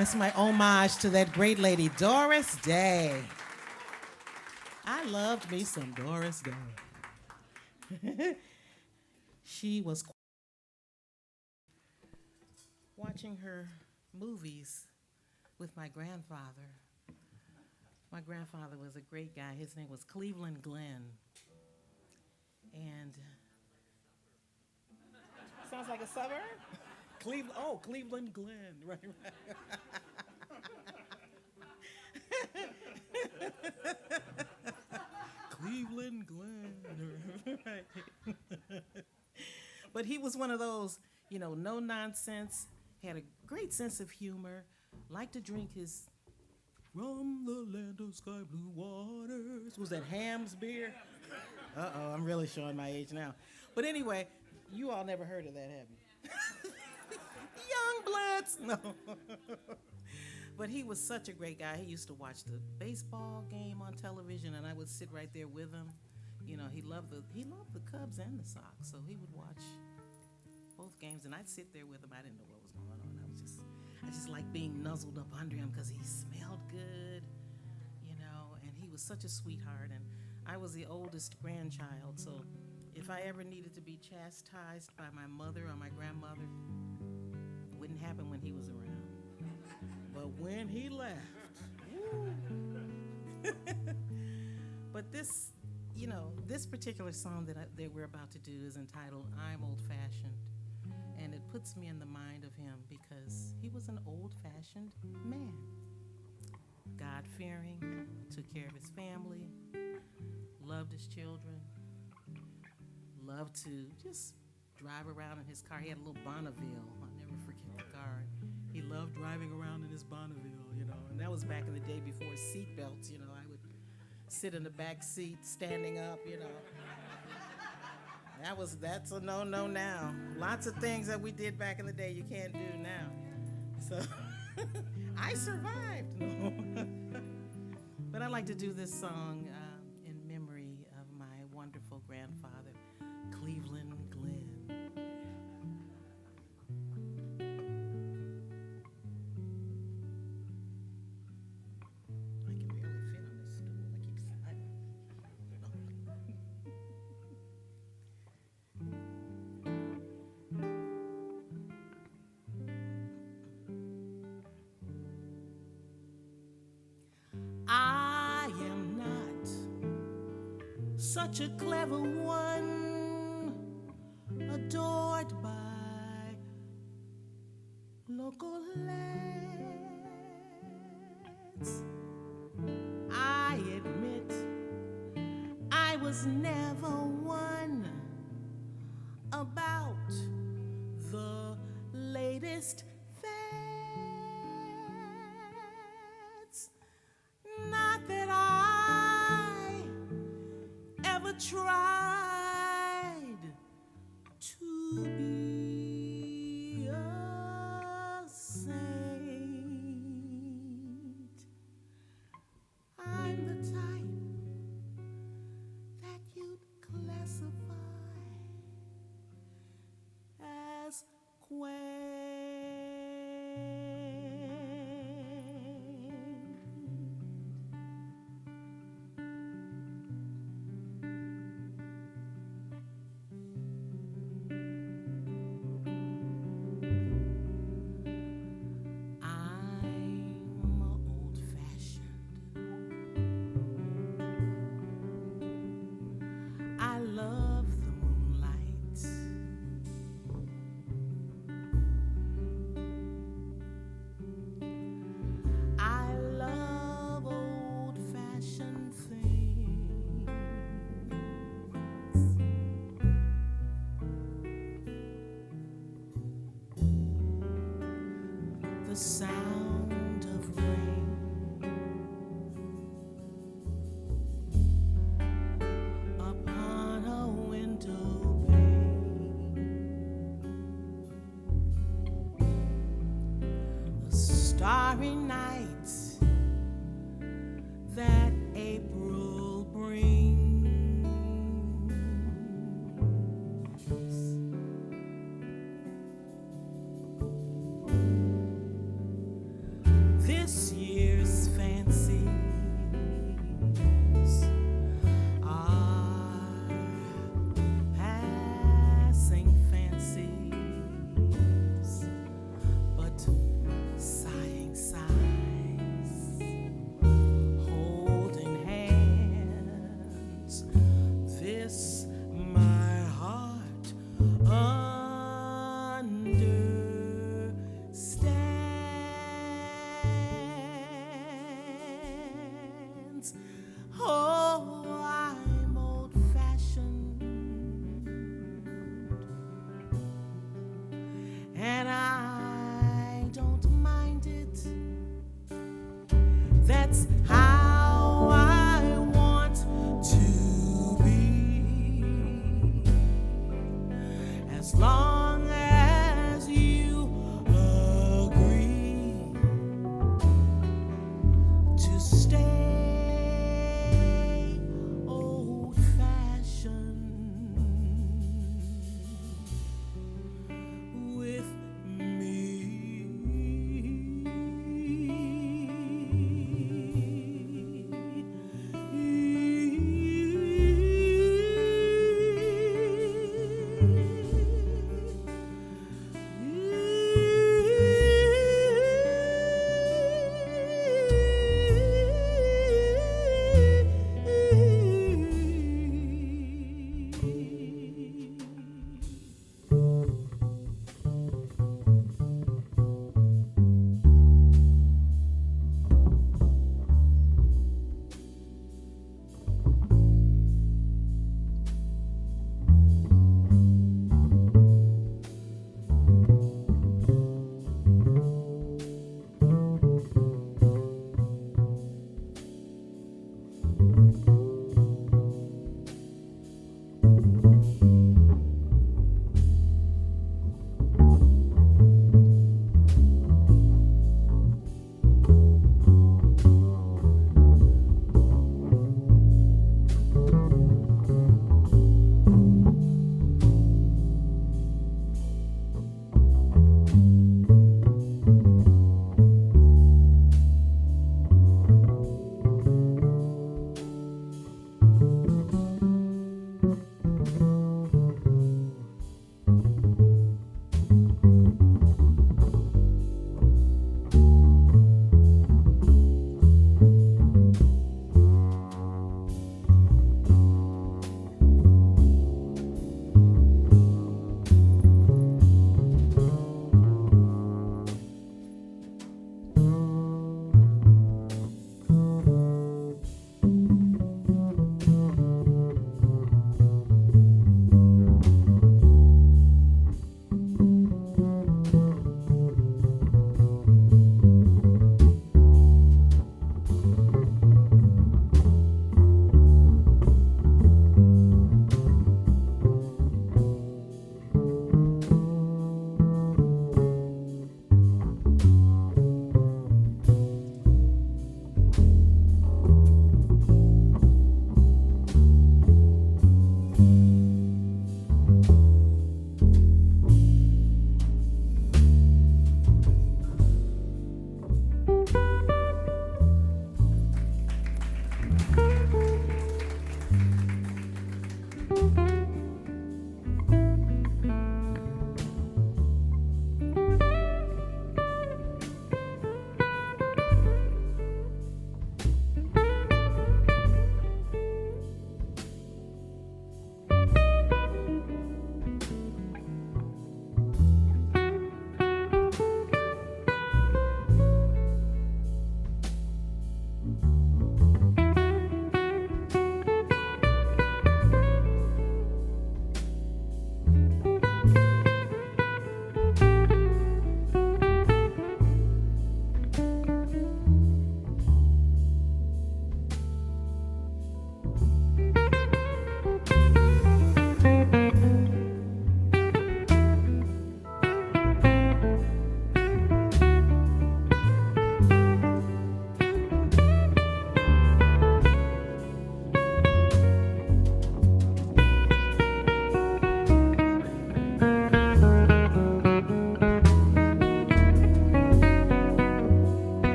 That's my homage to that great lady, Doris Day. I loved me some Doris Day. She was watching her movies with my grandfather. My grandfather was a great guy. His name was Cleveland Glenn. And sounds like a suburb? Cleveland Glen, right. Cleveland Glen, right. But he was one of those, no nonsense, had a great sense of humor, liked to drink his from the land of sky blue waters. Was that Ham's beer? Uh-oh, I'm really showing my age now. But anyway, you all never heard of that, have you? Young Bloods. No. But he was such a great guy. He used to watch the baseball game on television, and I would sit right there with him. He loved the Cubs and the Sox, so he would watch both games, and I'd sit there with him. I didn't know what was going on. I just liked being nuzzled up under him because he smelled good, and he was such a sweetheart. And I was the oldest grandchild, so if I ever needed to be chastised by my mother or my grandmother, it wouldn't happen when he was around. But when he left, woo. But this particular song that we're about to do is entitled I'm Old Fashioned. And it puts me in the mind of him because he was an old-fashioned man. God-fearing, took care of his family, loved his children, loved to just drive around in his car. He had a little Bonneville. I'll never forget the car. He loved driving around in his Bonneville, and that was back in the day before seat belts. I would sit in the back seat, standing up, That's a no-no now. Lots of things that we did back in the day you can't do now. So I survived. No. But I like to do this song in memory of my wonderful grandfather, Cleveland Glenn. I can barely fit on this stool. I keep sliding. I am not such a clever one, adored by local lads. I admit I was never one about the latest fads. Not that I ever tried to be a saint. I'm the type that you'd classify as quaint. I'm old-fashioned. I love the moonlight. I love old-fashioned things. The sound of rain upon a window pane, the starry night that April brings.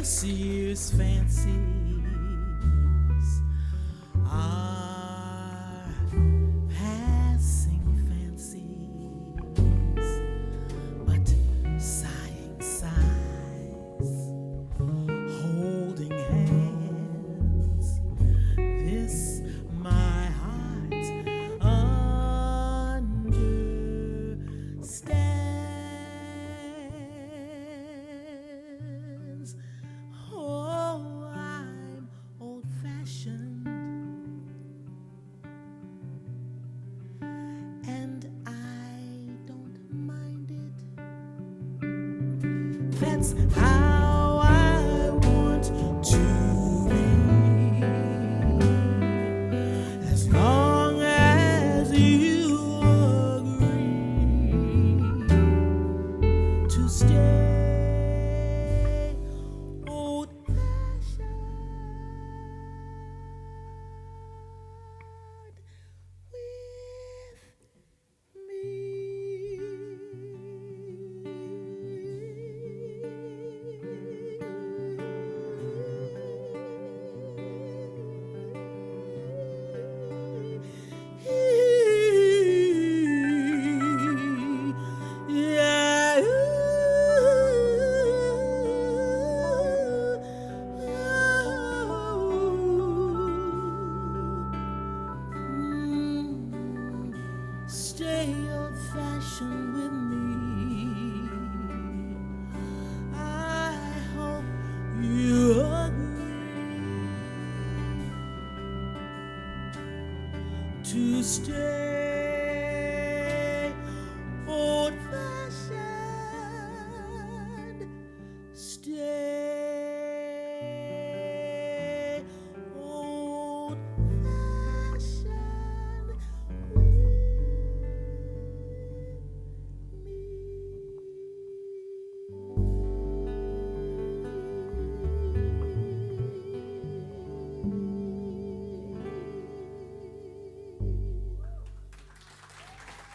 This year's fancies are passing fancies, but sighing sighs, holding hands. This my heart understands. Oh, I'm old-fashioned, and I don't mind it. That's how I want to be, as long as you agree to stay old-fashioned with me. Yeah. Stay old-fashioned with me. I hope you agree to stay old-fashioned. Stay old-fashioned with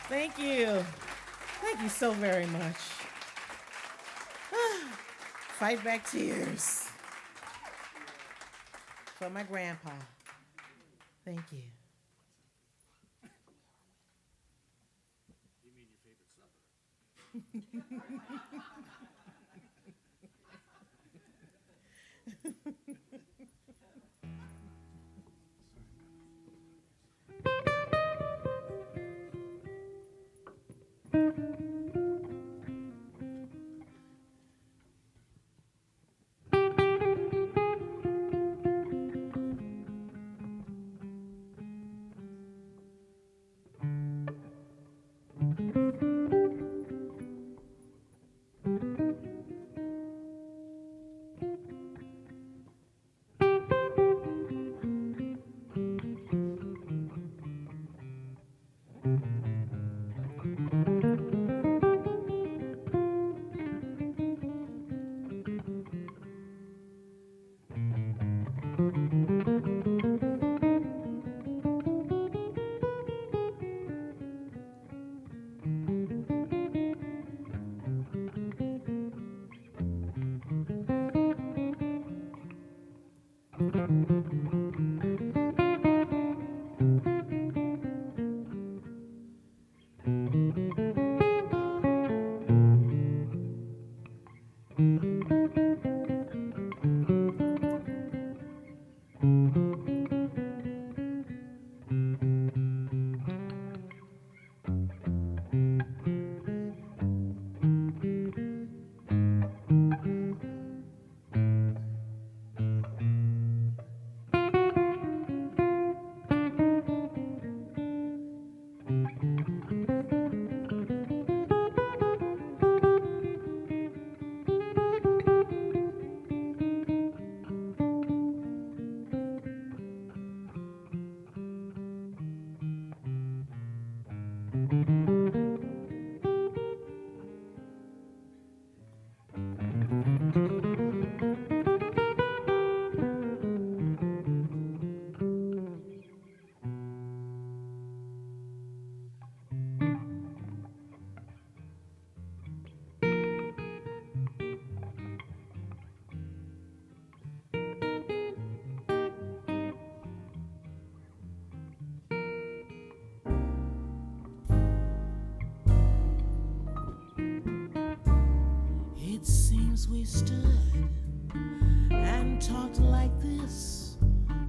Thank you. Thank you so very much. Fight back tears for my grandpa. Thank you.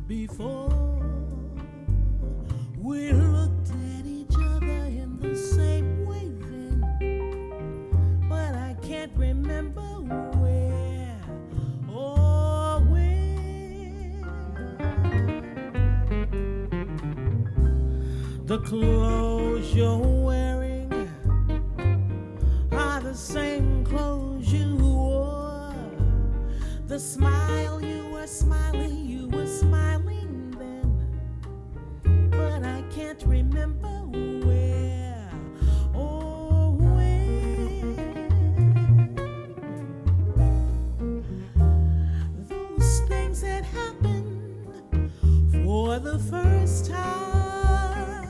before. We looked at each other in the same way then, but I can't remember where or when. The clothes you're wearing are the same clothes you wore. The smile you were smiling then, but I can't remember where or when. Those things that happened for the first time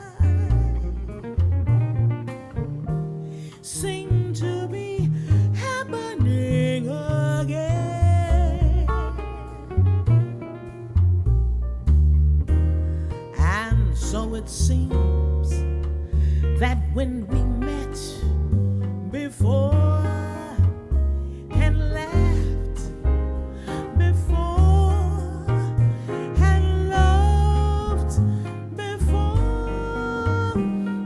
seem to be happening again. And so it seems that when we met before and laughed before and loved before,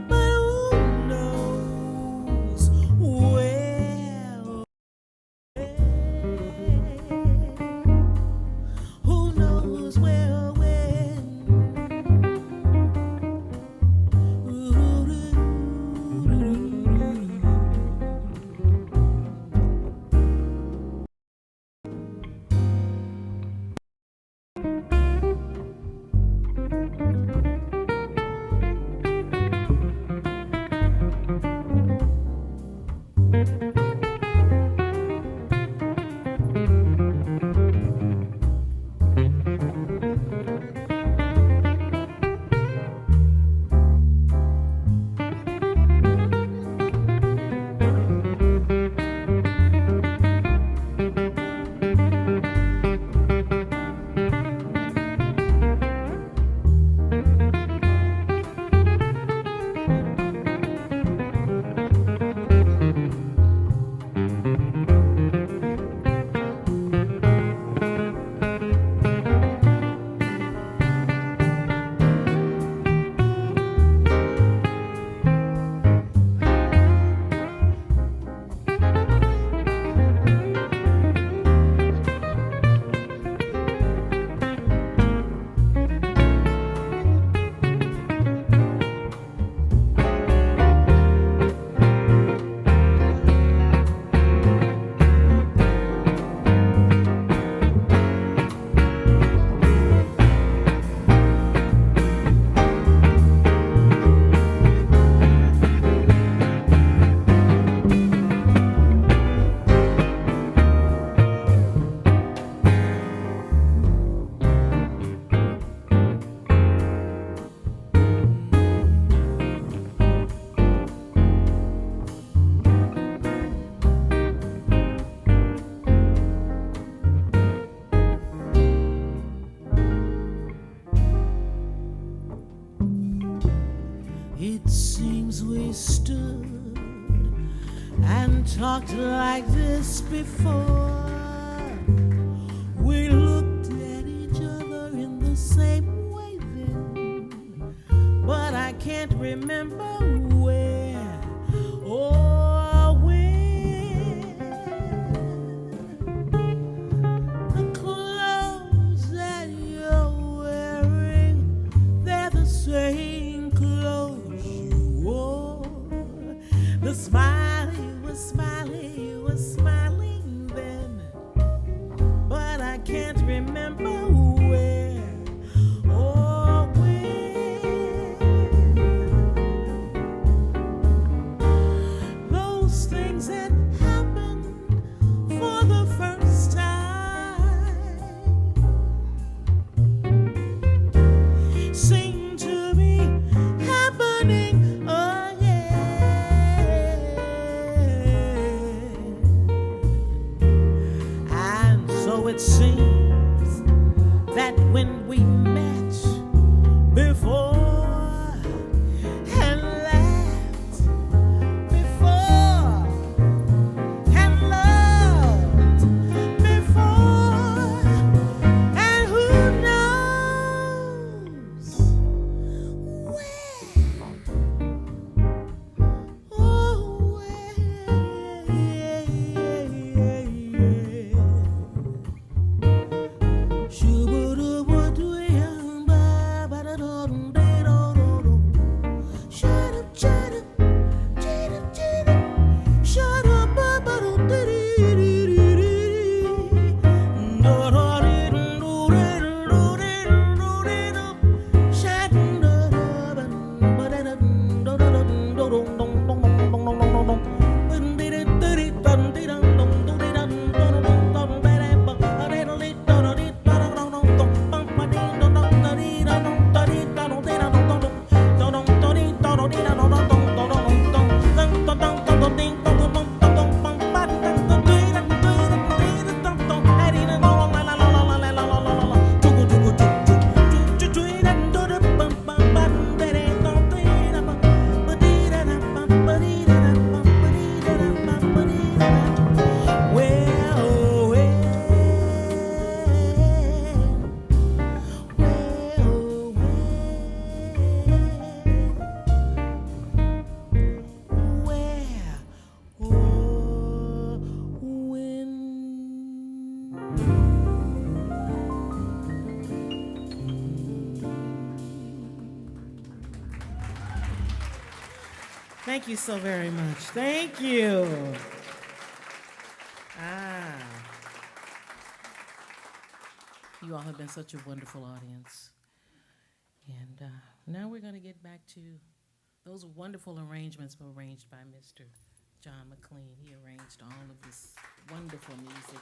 but who knows where or when? Who knows where or when? It seems we stood and talked like this before. We looked at each other in the same way then, but I can't remember where or when. The clothes that you're wearing, they're the same clothes you wore. The smile you were smiling then, but I can't remember where or when. Thank you so very much. Thank you. Ah. You all have been such a wonderful audience. And now we're going to get back to those wonderful arrangements were arranged by Mr. John Mclean. He arranged all of this wonderful music,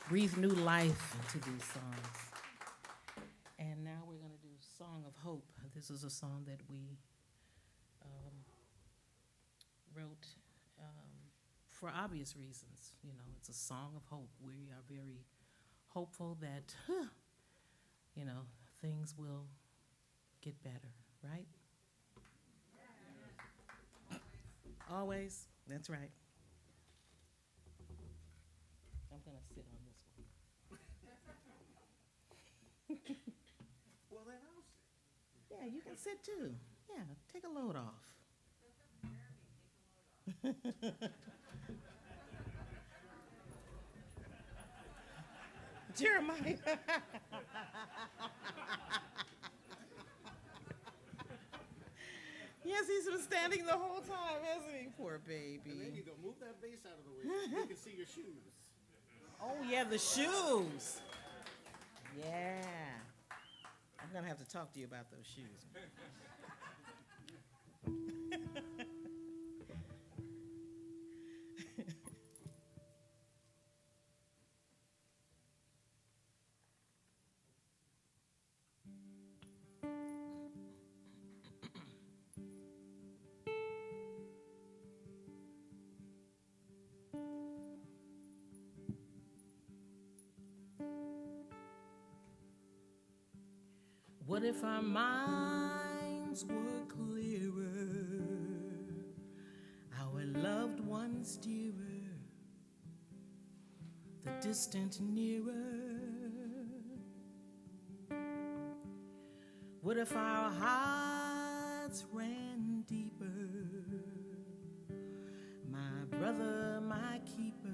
breathed new life into these songs. And now we're going to do Song of Hope. This is a song that we wrote for obvious reasons. You know, it's a song of hope. We are very hopeful that, you know, things will get better, right? Always. That's right. I'm going to sit on this one. Well, then I'll sit. Yeah, you can sit too. Yeah, take a load off. Jeremiah. Yes, he's been standing the whole time, hasn't he? Poor baby. And then you go move that bass out of the way so you can see your shoes. Oh, yeah, the shoes. Yeah. I'm going to have to talk to you about those shoes. What if our minds were clearer, our loved ones dearer, the distant nearer? What if our hearts ran deeper, my brother, my keeper,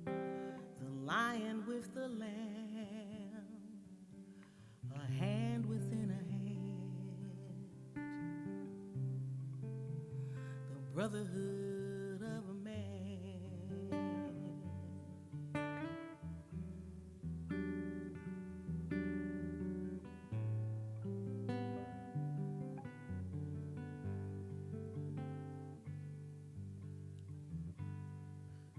the lion with the lamb, a hand within a hand, the brotherhood of a man.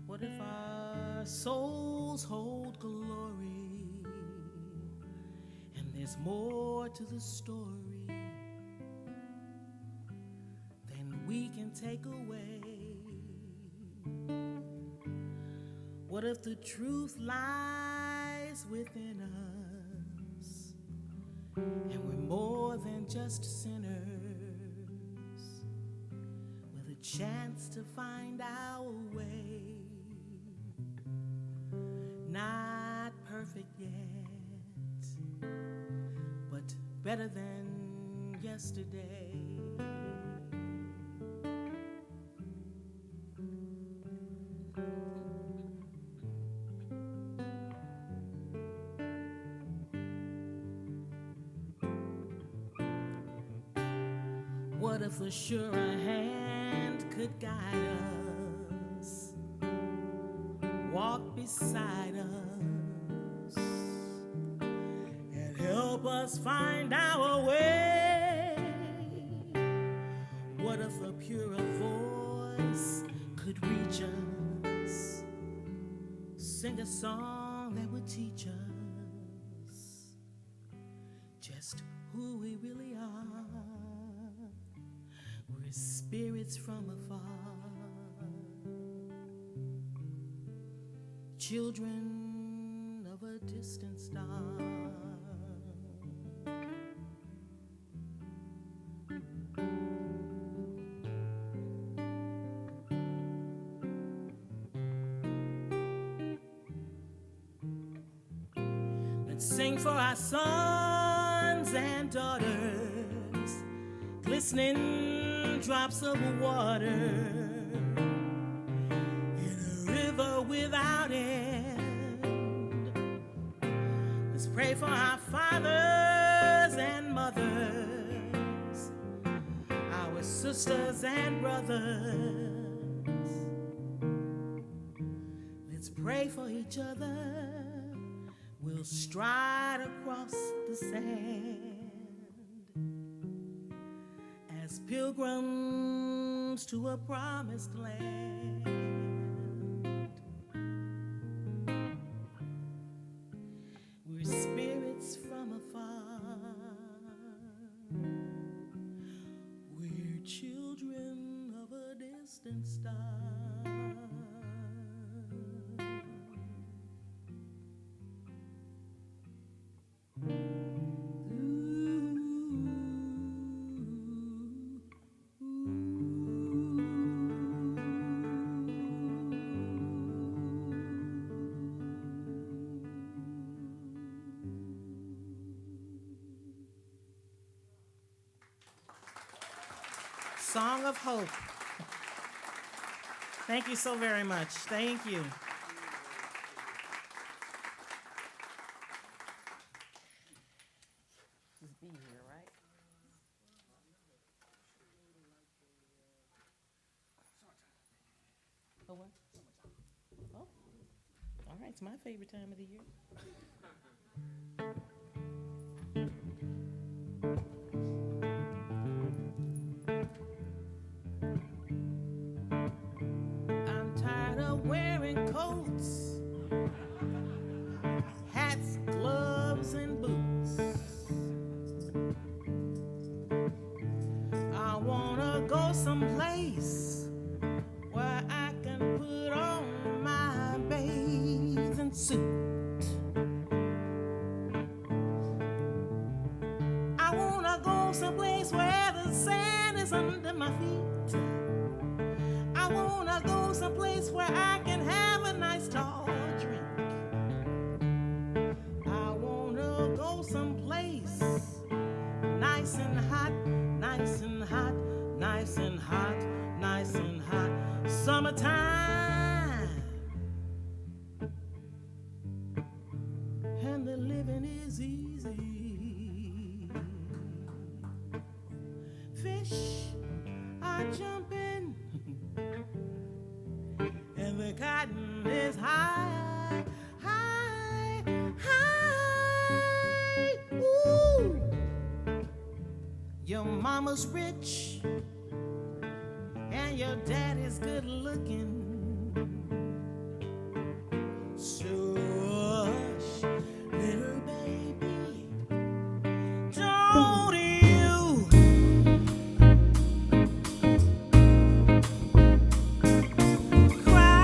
What if our souls hold glory, and there's more to the story than we can take away? What if the truth lies within us, and we're more than just sinners, with a chance to find our way? Not perfect yet, but better than yesterday. What if a surer hand could guide us, walk beside us, and help us find our way? What if a purer voice could reach us, sing a song that would teach us just who we really are? We're spirits from afar, children of a distant star. Let's sing for our sons and daughters, glistening drops of water in a river without end. Let's pray for our fathers and mothers, Sisters and brothers, let's pray for each other. We'll stride across the sand as pilgrims to a promised land. We're spirits from afar. We're children of a distant star. Song of Hope. Thank you so very much. Thank you. Just be here, right? Oh, what? Oh, all right. It's my favorite time of the year. I'm tired of wearing coats, hats, gloves, and boots. I wanna go someplace where I can put on my bathing suit. I wanna go someplace where the sand is under my feet. I wanna go someplace where I can have a nice tall drink. I wanna go someplace nice and hot, nice and hot, nice and hot, nice and hot. Summertime, and the living is easy. Fish are jumping, and the cotton is high, high, high. Ooh, your mama's rich, and your daddy's good looking. So hush, little baby, don't you cry.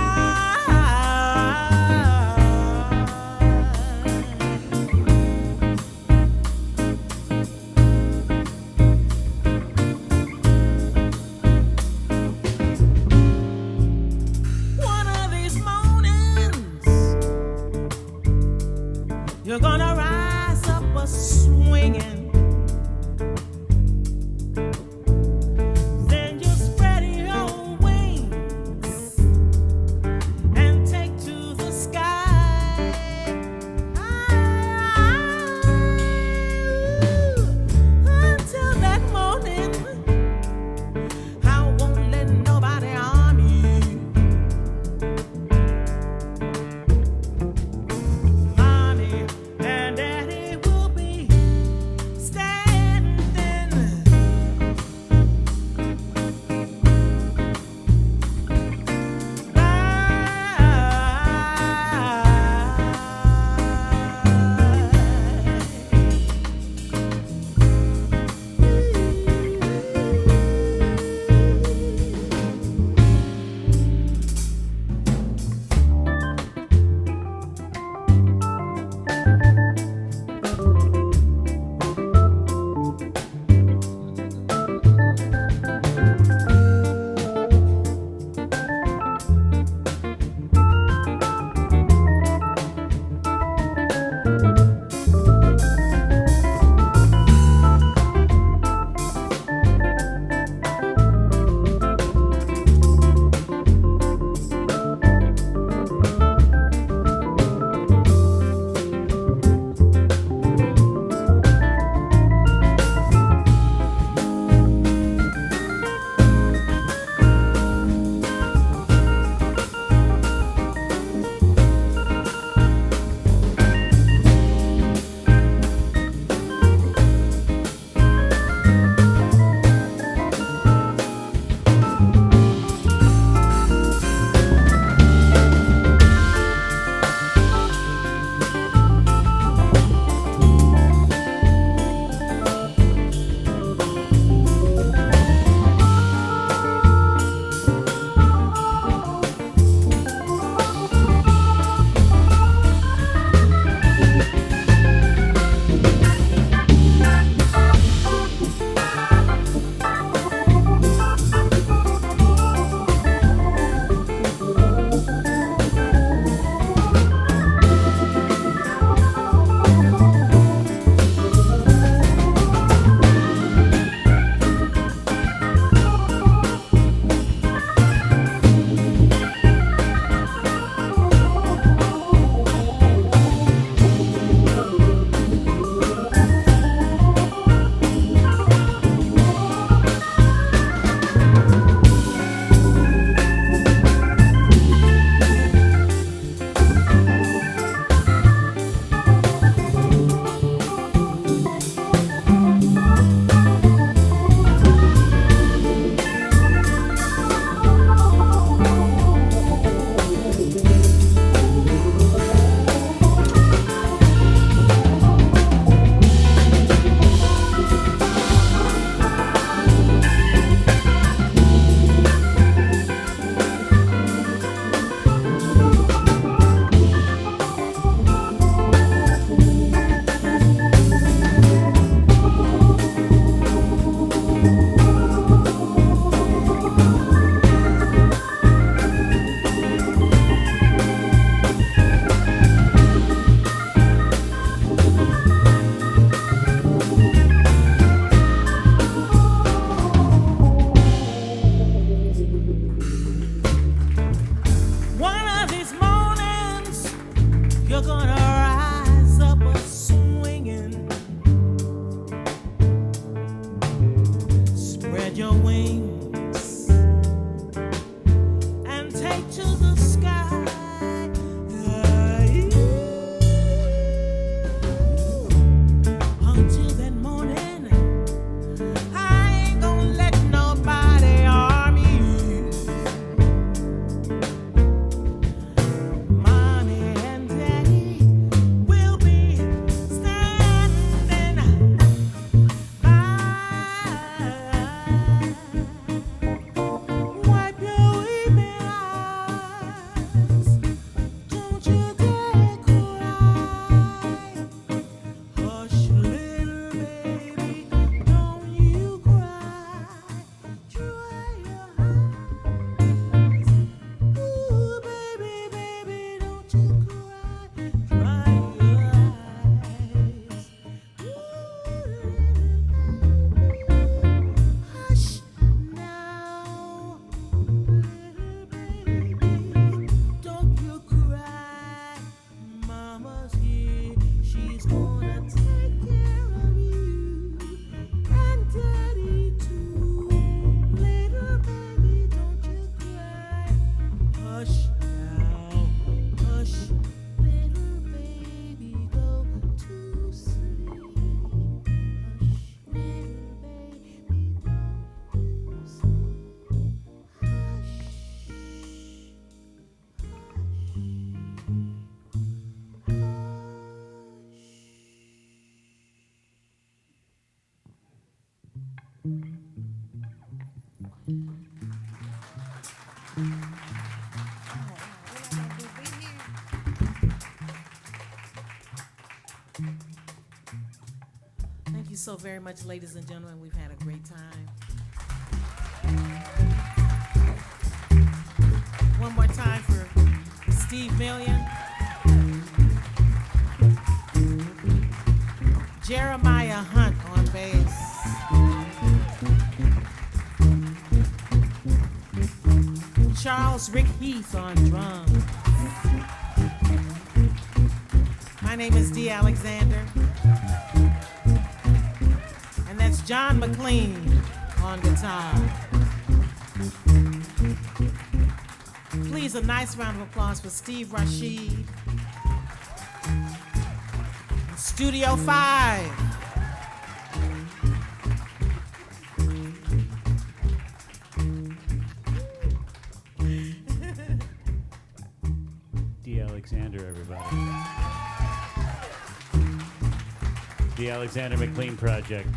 so very much, ladies and gentlemen. We've had a great time. One more time for Steve Million. Jeremiah Hunt on bass. Charles Rick Heath on drums. My name is Dee Alexander. And that's John Mclean on guitar. Please, a nice round of applause for Steve Rashid. Studio 5. Dee Alexander, everybody. Dee Alexander Mclean Project.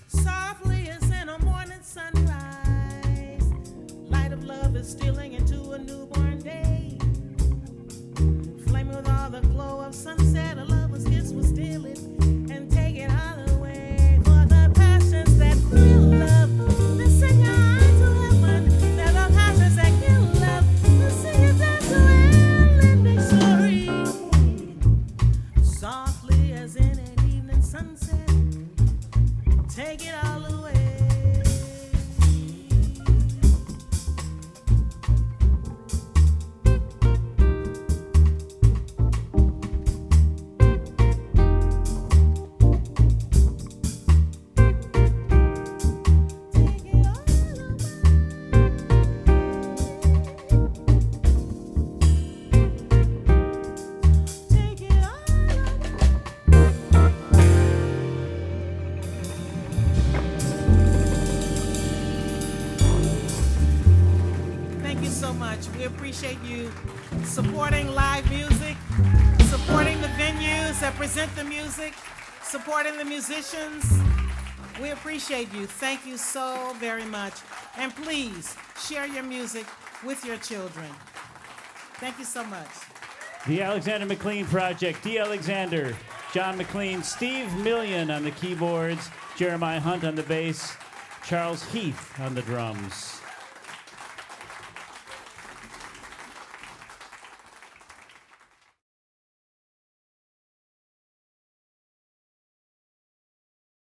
Softly as in a morning sunrise, light of love is stealing into a newborn day. Flaming with all the glow of sunset, a lover's kiss will steal it and take it all away. For the passions that feel love, they send your eyes to heaven. They're the passions that kill love, they sing you down to ending story. Softly as in an evening sunset, take it all away. Take it all away. Take it all Thank you so much. We appreciate you supporting live music, supporting the venues that present the music, supporting the musicians. We appreciate you. Thank you so very much. And please share your music with your children. Thank you so much. The Alexander Mclean Project. Dee Alexander, John Mclean, Steve Million on the keyboards, Jeremiah Hunt on the bass, Charles Heath on the drums.